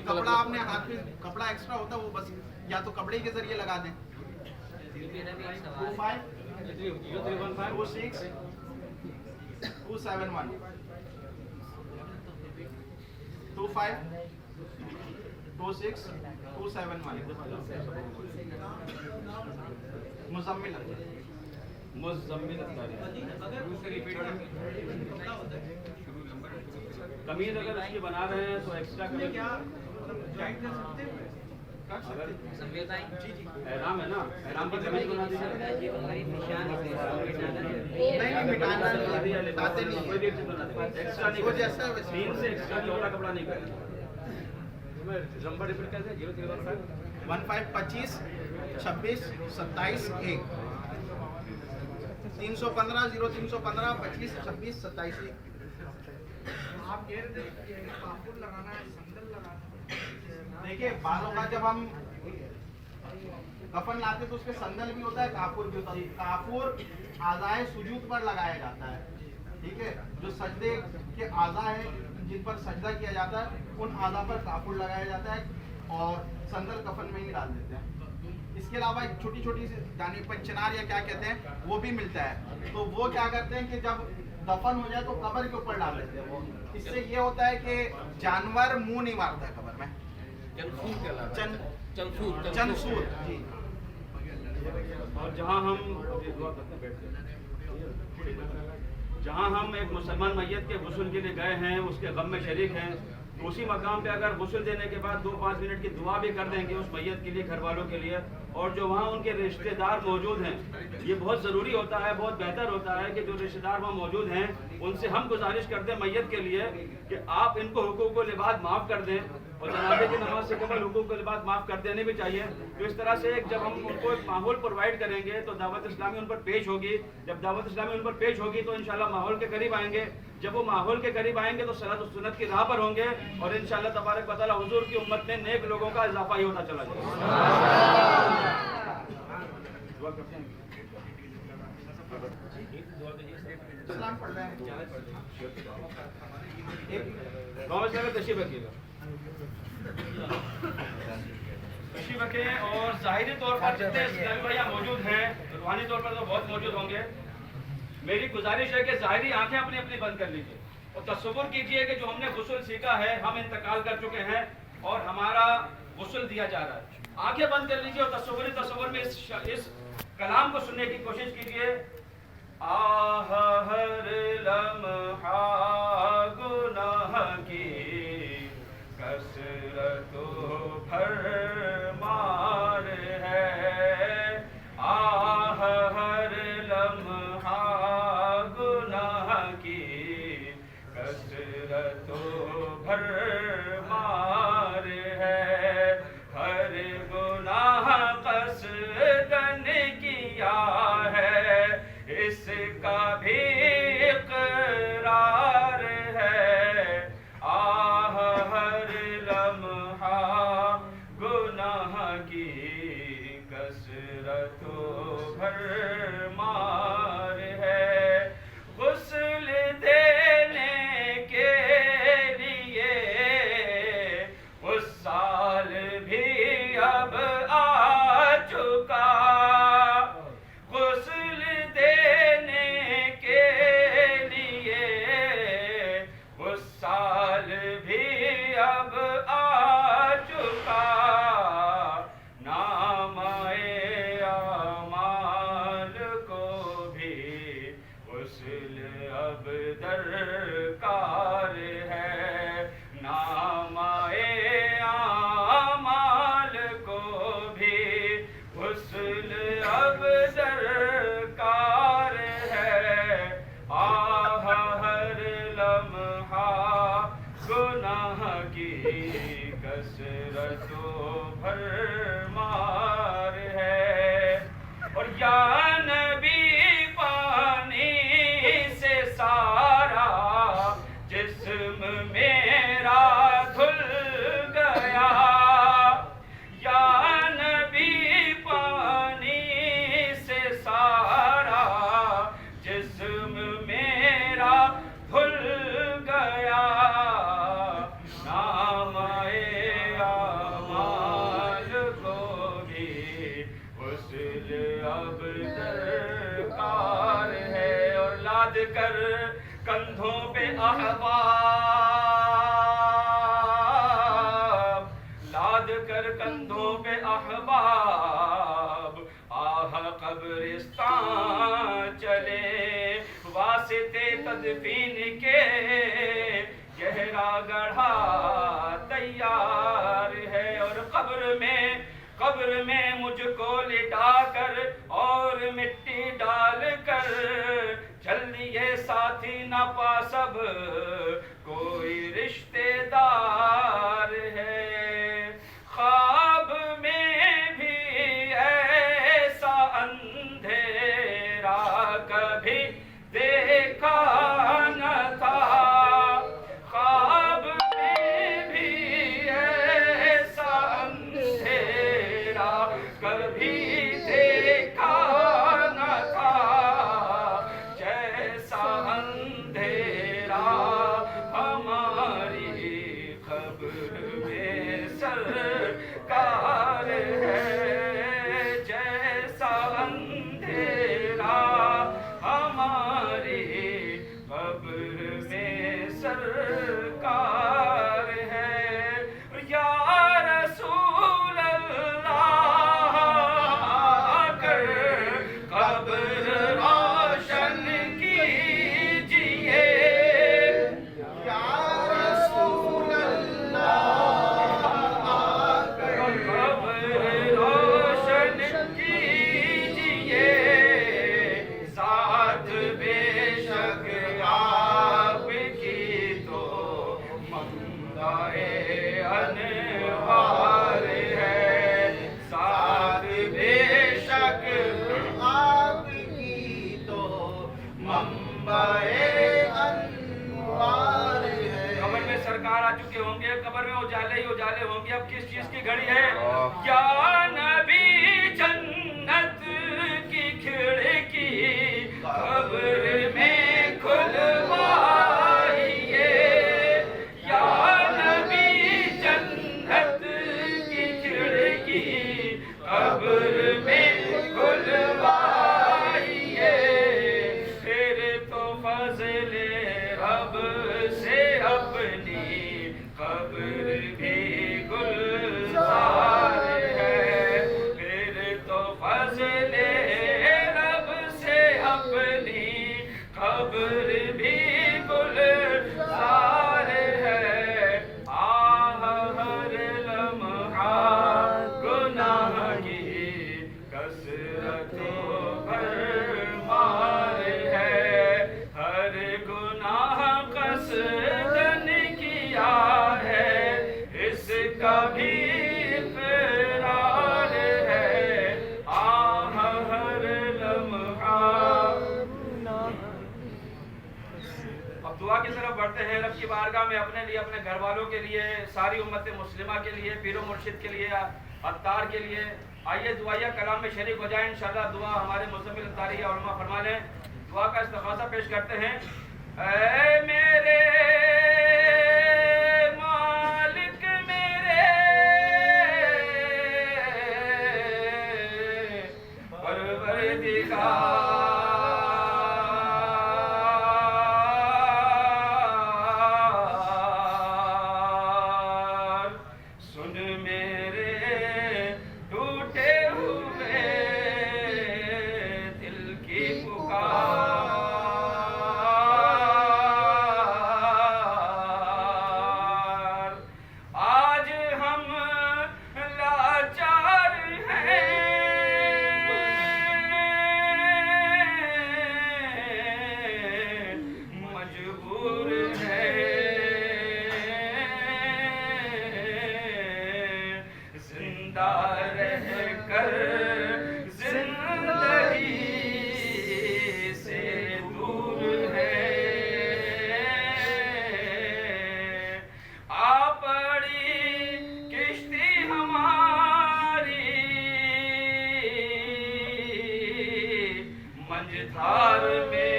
S1: कपड़ा आपने हाथ में कपड़ा एक्स्ट्रा होता है, वो बस या तो कपड़े के जरिए लगा दें। 271 2526 271 मुजम्मिल
S2: कमीज अगर उसकी बना रहे हैं तो एक्स्ट्रा कमीज एहराम है ना, एहराम की कमीज बना दीजिए।
S1: नहीं मिटाना बताते नहीं,
S2: कोई भी एक चीज बना दीजिए, एक्स्ट्रा नहीं,
S1: वो जैसा है वैसा।
S2: 3 से एक्स्ट्रा चौड़ा कपड़ा नहीं करेगा। नंबर रिपीट कर दे,
S1: 15 25 26 27 1 315 0315 25 26 27 1।
S3: आप कह रहे थे कापूर लगाना है, संदल लगाना है।
S1: देखिए बालों का जब हम कफन लाते तो उसके संदल भी होता है, कापूर भी होता है। कापूर आज़ाए सुजूद पर लगाया जाता है, ठीक है, जो सजदे के आज़ा है जिन पर सजदा किया जाता है उन आज़ा पर कापूर लगाया जाता है और संदल कफन में ही डाल देते हैं। इसके अलावा एक छोटी छोटी सी दानी पंचनार या क्या कहते हैं वो भी मिलता है। तो वो क्या करते हैं कि जब दफन हो जाए तो कब्र के ऊपर डाल देते हैं वो। इससे ये होता है कि जानवर मुंह नहीं मारता है कब्र में। चंसूर जी।
S2: और जहाँ हम एक मुसलमान मैयत के गुस्ल के लिए गए हैं, उसके गम में शरीक हैं, तो उसी मकाम पे अगर गुस्ल देने के बाद 2-5 मिनट की दुआ भी कर देंगे उस मैयत के लिए, घर वालों के लिए, और जो वहाँ उनके रिश्तेदार मौजूद हैं, ये बहुत ज़रूरी होता है, बहुत बेहतर होता है कि जो रिश्तेदार वहाँ मौजूद हैं उनसे हम गुजारिश करते हैं मैयत के लिए कि आप इनको हुकूक लिबाद माफ़ कर दें, और जनाजे की नमाज से कबल हुकूक लिबाद माफ़ कर देने भी चाहिए। तो इस तरह से जब हम उनको एक माहौल प्रोवाइड करेंगे तो दावत इस्लामी उन पर पेश होगी। जब दावत इस्लामी उन पर पेश होगी तो इंशाल्लाह माहौल के करीब आएंगे। जब वो माहौल के करीब आएंगे तो सलात और सुन्नत की राह पर होंगे, और इंशाल्लाह तबारक व तआला हुजूर की उम्मत में नेक लोगों का इजाफा ही होता चला जाएगा। तशरीफ रखिएगा, तशरीफ रखें। और ज़ाहिरी तौर पर जितने इस्लामी भाई यहाँ मौजूद हैं, रूहानी तौर पर तो बहुत मौजूद होंगे, मेरी गुजारिश है कि ज़ाहिरी आंखें अपनी अपनी बंद कर लीजिए और तसव्वुर कीजिए कि जो हमने गुस्ल सीखा है, हम इंतकाल कर चुके हैं और हमारा गुस्ल दिया जा रहा है। आंखें बंद कर लीजिए और तसव्वुर में इस कलाम को सुनने की कोशिश कीजिए। आह हर लम्हा गुनाह की कसरतो भरमार है, आह हर लम्हा गुनाह की कसरतो भरमार है, हर गुनाह कसदन किया है इसका भी इकरार है, आह हर लम्हा गुनाह की कसरतो भरमार है। गुस्ल देने के लिए उस साल भी अब आ चुका, गुस्ल देने के लिए उस साल भी अब आ चुका, नामाए आमाल को भी गुस्ल अब दरकार है, नामाए आमाल को भी गुस्ल अब दरकार है, आह हर लम्हा गुनाह की कसरतो भरमार है। और या नबी पानी से सारा जिस्म मेरा धुल गया, या नबी पानी से सारा जिस्म मेरा धुल गया, नामाए आमाल को भी गुस्ल अब दरकार है। और लाद कर कंधों पे अहबाब, लाद कर कंधों पे अहबाब, आह कब्रिस्तान चले, वास्ते तदफीन के गहरा गढ़ा तैयार है। और कब्र में मुझको लिटा कर और मिट्टी डाल कर, जल्दी ये साथी ना पा सब कोई रिश्तेदार है। ख्वाब में भी ऐसा अंधेरा कभी देखा न था, ख्वाब में भी ऐसा अंधेरा कभी देखा न था, जैसा अंधेरा हमारी खबर में सरकार है, अंधकार आ चुके होंगे, कब्र में उजाले ही उजाले होंगे। अब किस चीज की घड़ी है? या नबी जन्नत की खिड़की कब्र में खुलवाइए, या नबी जन्नत की खिड़की कब्र में खुलवाइए। फिर तो फज़ले रब से अपनी कब्र भी गुलजार है। फिर तो फज़ले रब से अपनी कब्र भी गुलजार है। आह हर लम्हा गुनाह की कसरतों पर मार है, हर गुनाह कसदन किया है, इसका भी इक़रार है। आह हर लम्हा। अब दुआ की तरफ बढ़ते हैं। रब की बारगाह में अपने लिए, अपने घर वालों के लिए, सारी उम्मत मुस्लिमा के लिए, पीरो मुर्शिद के लिए, अत्तार के लिए, आइए दुआया कलाम में शरीक हो जाए। इंशाल्लाह दुआ हमारे मुज़म्मिल तारीख़ उलमा फरमा लें। दुआ का इस्तिग़ासा पेश करते हैं। ऐ मेरे मालिक मेरे परवरदिगार, सुन मेरे टूटे हुए दिल की पुकार। आज हम लाचार हैं, मजबूर हैं, जिंदा रहकर जिंदगी से दूर हैं। आ पड़ी किश्ती हमारी मंझधार में,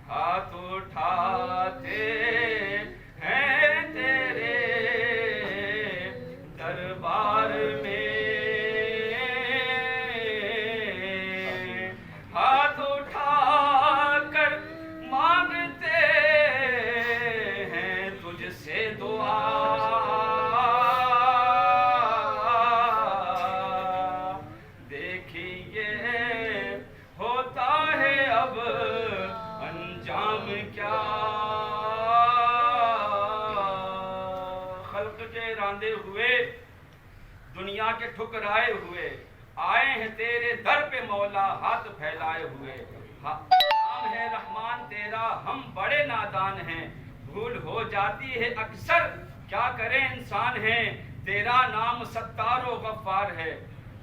S2: हाथ उठाते हैं तेरे दरबार में, हाथ उठाकर मांगते हैं तुझसे दुआ। देखिए होता है अब अंजाम क्या, खल्क के रांदे हुए, दुनिया के ठुकराए हुए, आए हैं तेरे दर पे मौला हाथ फैलाए हुए। नाम है रहमान तेरा, हम बड़े नादान हैं, भूल हो जाती है अक्सर, क्या करें इंसान है। तेरा नाम सत्तार व गफ्फार है,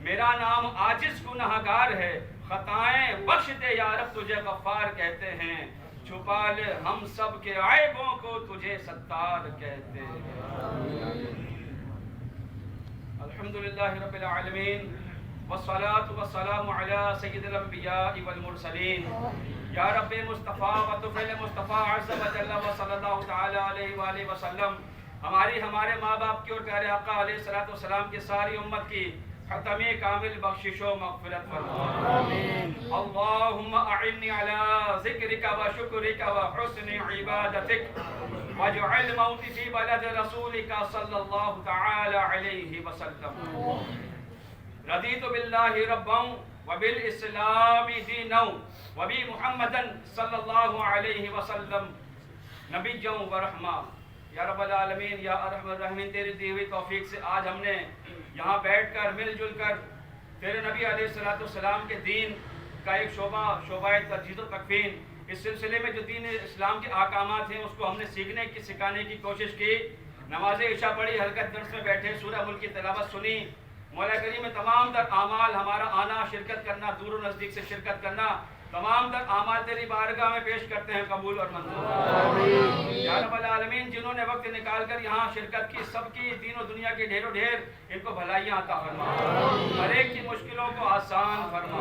S2: मेरा नाम आजिज गुनहगार है, खताएं बख्श दे या रब तुझे गफ्फार कहते हैं। छुपा ले हम सब के ऐबों को, तुझे सत्तार कहते हैं। अल्हम्दुलिल्लाहि रब्बिल आलमीन, वस्सलातु वस्सलामु अला सय्यिदिल अंबिया वल मुरसलीन, या रब्बे मुस्तफ़ा व तुफ़ैल मुस्तफ़ा अज़्ज़ व जल्ल व सल्लल्लाहु तआला अलैहि व आलिहि वसल्लम। हमारे माँ बाप की और प्यारे आका अलैहिस्सलातु वस्सलाम की सारी उम्मत की खत्मे कामिल बख्शिशो मग़फ़िरत फरमा। अल्लाहुम्मा अइन्नी अला ज़िक्रिका व शुक्रिका व हुस्नि इबादतिक वजअल मौती फी बलद रसूलिका सल्लल्लाहु तआला अलैहि वसल्लम। रदीतु बिल्लाहि रब्बन व बिल इस्लामी दीनन व बि मुहम्मदन सल्लल्लाहु अलैहि वसल्लम नबिय्यन व रहमा। या रब्बल आलमीन, या अरहमर राहिमीन, तेरी दी हुई तौफीक से आज हमने यहाँ बैठकर मिलजुल कर तेरे नबी अलैहिस्सलाम के दीन का एक शोबाए तजदीद व तकफीन, इस सिलसिले में जो दीन इस्लाम के अहकामात हैं उसको हमने सीखने की, सिखाने की कोशिश की। नमाज इशा पढ़ी, हलकत दर्स में बैठे, सूरह मुल्क की तिलावत सुनी। मौला करीम में तमाम तर आमाल, हमारा आना, शिरकत करना, दूर नज़दीक से शिरकत करना, तमाम तर आमाल तेरी बारगाह में पेश करते हैं, कबूल और मंजूर। या रब्बल आलमीन, जिन्होंने वक्त निकाल कर यहाँ शिरकत की, सबकी दीनों दुनिया की ढेरों ढेर इनको भलाइयाँ अता फरमा, हर एक की मुश्किलों को आसान फरमा।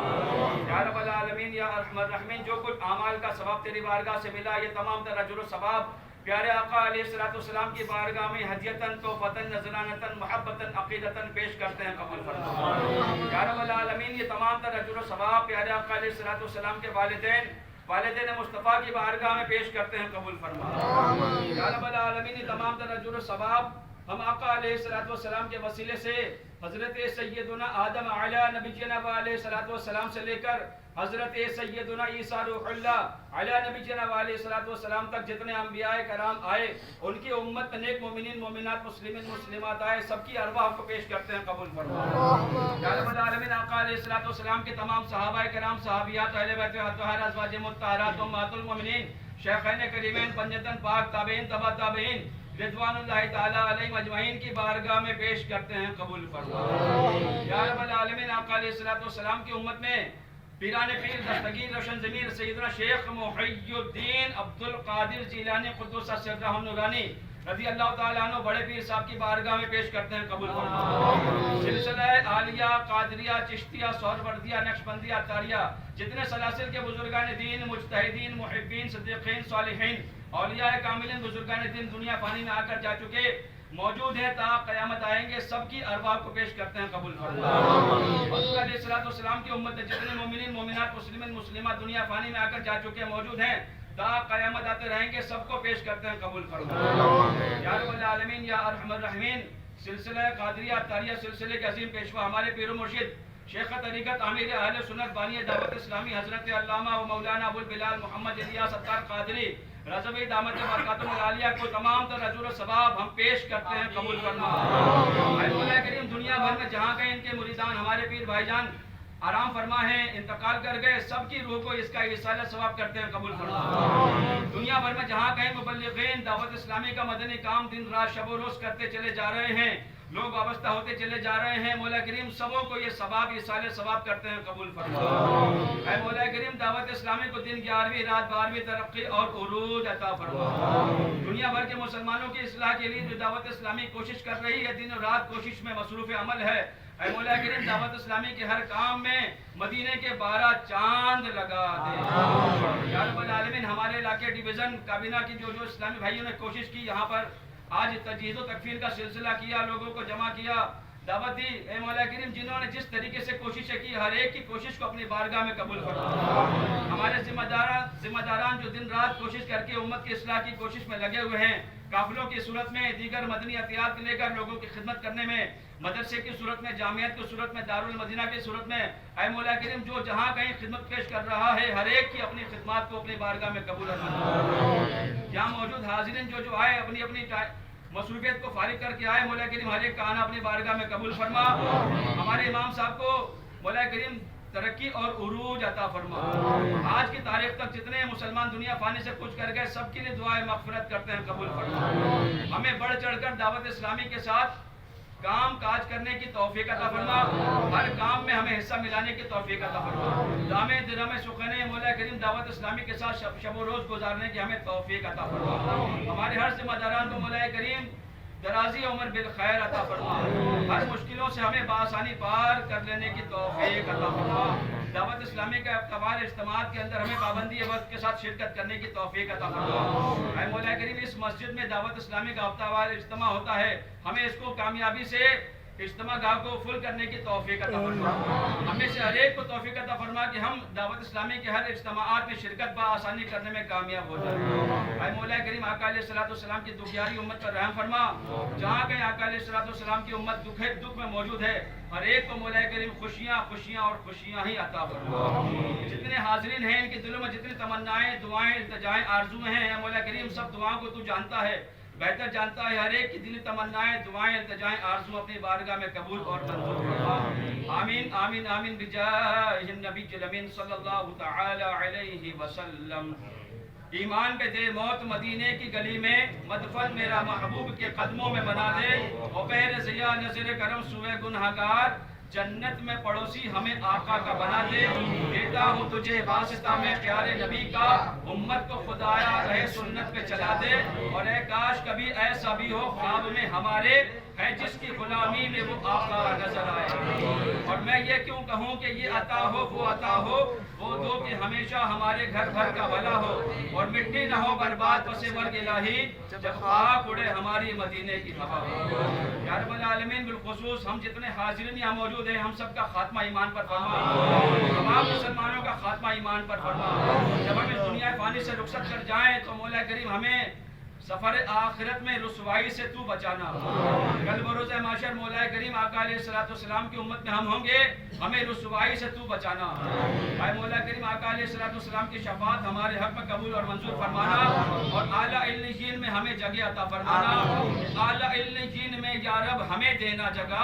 S2: या रब्बल आलमीन या अरहमर रहमीन, जो कुछ आमाल का सवाब तेरी बारगाह से मिला, ये तमाम तर अजर व सवाब प्यारे आका अलैहिस्सलाम की बारगाह में हदियतन, तोहफतन, नजरानतन, मोहब्बतन, अकीदतन पेश करते हैं, कबूल फरमा। या रब्बल आलमीन, ये तमाम तर अजर व सवाब प्यारे आका अलैहिस्सलाम के वालिदैन मुस्तफ़ा की बारगाह में पेश करते हैं, कबूल फरमा। या रब्बल आलमीन, ये तमाम तर अजर व सवाब हम आका अलैहिस्सलाम के वसीले से हज़रत सैयदुना आदम अला नबीना व अलैहिस्सलाम से लेकर हज़रत सैयदुना ईसा रूहुल्लाह अला नबीना व अलैहिस्सलाम तक जितने अंबियाए कराम आए, उनकी उम्मत में नेक मोमिनीन मोमिनात मुस्लिमीन मुस्लिमात आए, सबकी अरवाह को पेश करते हैं, कबूल फरमा। या रब्बल आलमीन, आका अलैहिस्सलाम के तमाम सहाबाए कराम, सहाबियात, अहले बैत अतहार, अज़वाज मुत्तहरात, उम्महातुल मोमिनीन, शेखैन करीमैन, पंजतन पाक, ताबईन, तबा ताबईन, रिज़वानुल्लाहि ताला अलैहिम अजमईन की बारगाह में पेश करते हैं, कबूल फरमा। या रब्बल आलमीन, आका अलैहिस्सलाम की उम्मत में पीराने पीर दस्तगीर रोशन ज़मीर सैयदना शेख मुहियुद्दीन अब्दुल कादिर जिलानी कुद्दुस सिर्रहुन नूरानी रज़ी अल्लाह ताला अन्हु बड़े पीर साहब की बारगाह में पेश करते हैं, कबूल फरमा। सिलसिला आलिया, कादरिया, चिश्तिया, सोहरवर्दिया, नक्शबंदिया, तारिया, जितने सलासिल के बुजुर्गान दीन, मुज्तहिदीन, मुहिब्बीन, सिद्दीकीन, सालिहीन, औलिया कामिलीन, बुजुर्गान दीन दुनिया फानी में आकर जा चुके मौजूद है, ता क़यामत आएंगे, सबकी अरवाह को पेश करते हैं, कबूल फरमा। हुज़ूर अलैहिस्सलाम की उम्मत में जितने मोमिनीन मोमिनात मुस्लिमीन मुस्लिमात दुनिया फानी में आकर जा चुके मौजूद हैं, ता क़यामत आते रहेंगे, सबको पेश करते हैं, कबूल फरमा। या रब्बल आलमीन या अरहमर रहमीन, सिलसिला कादरिया तारिया सिलसिले के अजीम पेशवा हमारे पीर मुर्शिद शेख तरीक़त आमिर अहले सुन्नत बानी दावत इस्लामी हज़रत अल्लामा व मौलाना अबुल बिलाल मोहम्मद इलियास सत्तार कादरी रज़वी दामत बरकातुहुल आलिया को तमाम तर अजर सवाब हम पेश करते हैं, कबूल फरमा। ऐ मौला करीम, दुनिया भर में जहाँ कहीं इनके मुरीदान हमारे पीर भाईजान आराम फरमा है, इंतकाल कर गए, सबकी रूह को इसका इसाला सवाब करते हैं, कबूल फरमा। दुनिया भर में जहाँ कहीं मुबल्लिगीन दावत इस्लामी का मदनी काम दिन रात शब रोज़ करते चले जा रहे हैं, लोग वाबस्ता होते चले जा रहे हैं, मौला करीम सबों को ये सवाब इसाले सवाब करते हैं, कबूल फरमा। ऐ मौला करीम, दावत इस्लामी को दिन 11वीं रात 12वीं तरक्की और उरूज अता फरमा। दुनिया भर के मुसलमानों की इस्लाह के लिए जो दावत इस्लामी कोशिश कर रही है, दिन रात कोशिश में मसरूफ़ अमल है, ऐ मौला करीम दावत इस्लामी के हर काम में मदीने के 12 चांद लगा दे। या रब्बल आलमीन, हमारे इलाके डिवीज़न काबीना की जो इस्लामी भाइयों ने कोशिश की, यहाँ पर आज तजहीज़ व तकफीर का सिलसिला किया, लोगों को जमा किया, दावत दी, ए मौला करीम, जिन्होंने जिस तरीके से कोशिशें की, हर एक की कोशिश को अपनी बारगाह में कबूल फरमा। हमारे जिम्मेदारान जो दिन रात कोशिश करके उम्मत की इस्लाह की कोशिश में लगे हुए हैं, काफिलों की सूरत में, दीगर मदनी एहतियात लेकर लोगों की खिदमत करने में, मदरसे की सूरत में, जामियात की सूरत में, दारुल मदीना की सूरत में, ऐ मौला करीम, जो जहाँ कहीं खिदमत पेश कर रहा है, हर एक की अपनी खिदमत को अपनी बारगाह में कबूल फरमा। यहाँ मौजूद हाजिरीन जो आए, अपनी अपनी मसरूफियत को फारिग करके आए, मौला करीम हर एक का आना अपनी बारगाह में कबूल फरमा। हमारे इमाम साहब को मौला करीम तरक्की और उरूज अता फरमा। आज की तारीख तक जितने मुसलमान दुनिया फानी से कुछ कर गए, सबके लिए दुआए मग़फ़िरत करते हैं, कबूल फरमा। हमें बढ़ चढ़कर दावत इस्लामी के साथ काम काज करने की तौफीक अता फरमा, हर काम में हमें हिस्सा मिलाने की तौफीक अता फरमा। दामे दिरमे सुखने मौला करीम दावत इस्लामी के साथ शब रोज़ गुजारने की हमें तौफीक अता फरमा। हमारे हर जिम्मेदारान को मौला करीम दराजी उम्र बिल खैर अता फरमा, हर मुश्किलों से हमें बासानी पार कर लेने की तौफीक अता फरमा। दावत इस्लामी का तमाम इज्तिमात के अंदर हमें पाबंदी वक्त के साथ शिरकत करने की तौफीक अता फरमा। ऐ मौला करीम, इस मस्जिद में दावत इस्लामी का हफ्तावार इज्तिमा होता है, हमें इसको कामयाबी से इज्तिमा गाह को फुल करने की तौफीक अता फरमा। हमें से हर एक को तौफीक अता फरमा कि हम दावत इस्लामी के हर इज्तिमाआत में शिरकत बआसानी करने में कामयाब हो जाए। ऐ मौला करीम, आका अलैहिस्सलाम की दुखियारी उम्मत पर रहम फरमा। जहाँ कहीं आका अलैहिस्सलाम की उम्मत दुख में मौजूद है, हर एक को मौला करीम खुशियाँ और खुशियाँ ही अता फरमा। जितने हाजिरीन हैं, इनके दिलों में जितनी तमन्नाएं, दुआएं, इल्तिजाएं, आरज़ुएं हैं, मौला करीम सब दुआओं को तू जानता है, बेहतर जानता है। हर एक की दिली तमन्नाएं, दुआएं, इल्तिजाएं, आरज़ू अपनी बारगाह में कबूल और मंजूर फरमा। आमीन आमीन आमीन बिजाहिन नबी अमीन सल्लल्लाहु तआला अलैहि वसल्लम। ईमान पे दे मौत मदीने की गली में, मदफन मेरा महबूब के कदमों में बना दे, और बहर ज़िया नज़र करम सुए गुनहगार, जन्नत में पड़ोसी हमें आका का बना दे। देता हूँ तुझे वास्ता में प्यारे नबी का, उम्मत को खुदाया रहे सुन्नत पे चला दे। और ए काश कभी ऐसा भी हो ख्वाब में हमारे है जिसकी गुलामी में वो आका नजर आए। और मैं ये क्यों कहूँ कि ये अता हो वो अता हो, वो दो कि हमेशा हमारे घर भर का भला हो और मिट्टी न हो बर्बाद पसे वर्ग इलाही, जब खाक उड़े हमारी मदीने की हवा। या रब्बल आलमीन, बिलखुसूस हम जितने हाजिरीन यहाँ मौजूद हैं, हम सबका खात्मा ईमान पर फरमा। तमाम मुसलमानों का खात्मा ईमान पर फरमा। जब हम इस दुनिया फानी से रुखसत कर जाएं तो मौला करीम हमें सफर आखिरत में रुसवाई से तू बचाना। कल बरोज़ माशर मौला करीम आका अलैहिस्सलाम की उम्मत में हम होंगे, हमें रुसवाई से तू बचाना। भाई मौला करीम आका अलैहिस्सलाम की शफात हमारे हक में कबूल और मंजूर फरमाना। और आला इल्लियीन में हमें जगह अता फरमाना। आला इल्लियीन में या रब हमें देना जगह,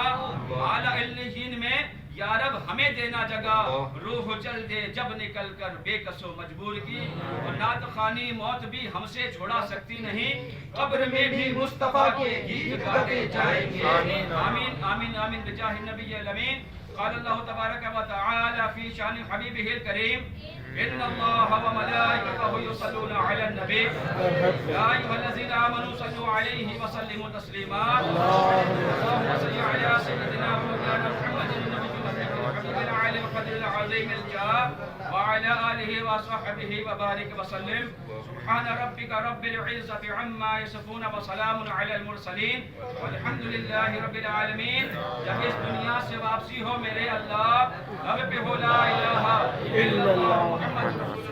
S2: आला इल्लियीन में या रब हमें देना जगह। रूह चल दे जब निकल कर बेकसो मजबूर की, और नात खानी मौत भी हमसे छुड़ा सकती नहीं, कब्र में भी मुस्तफा के गीत गाते जाएंगे। आमीन आमीन आमीन बिजाहि नबी अमीन। क़ाल अल्लाह तबारक व तआला फी शान हबीबिहिल करीम, इन्नल्लाह व मलाइकतहु युसल्लूना अलन नबी या अय्युहल्लज़ीना आमनू सल्लू अलैहि व सल्लिमू तस्लीमा। अल्लाहुम्मा सल्लि अला सय्यिदिना मौलाना मुहम्मदिन वअला आलिहि व सहबिहि व बारिक व सल्लिम। सुब्हान रब्बिका रब्बिल इज्जति अम्मा यसिफून व सलामुन अलल मुरसलीन वल्हम्दुलिल्लाहि रब्बिल आलमीन। जब इस दुनिया से वापसी हो मेरे अल्लाह, अब पे हो ला इलाहा इल्लल्लाह मुहम्मद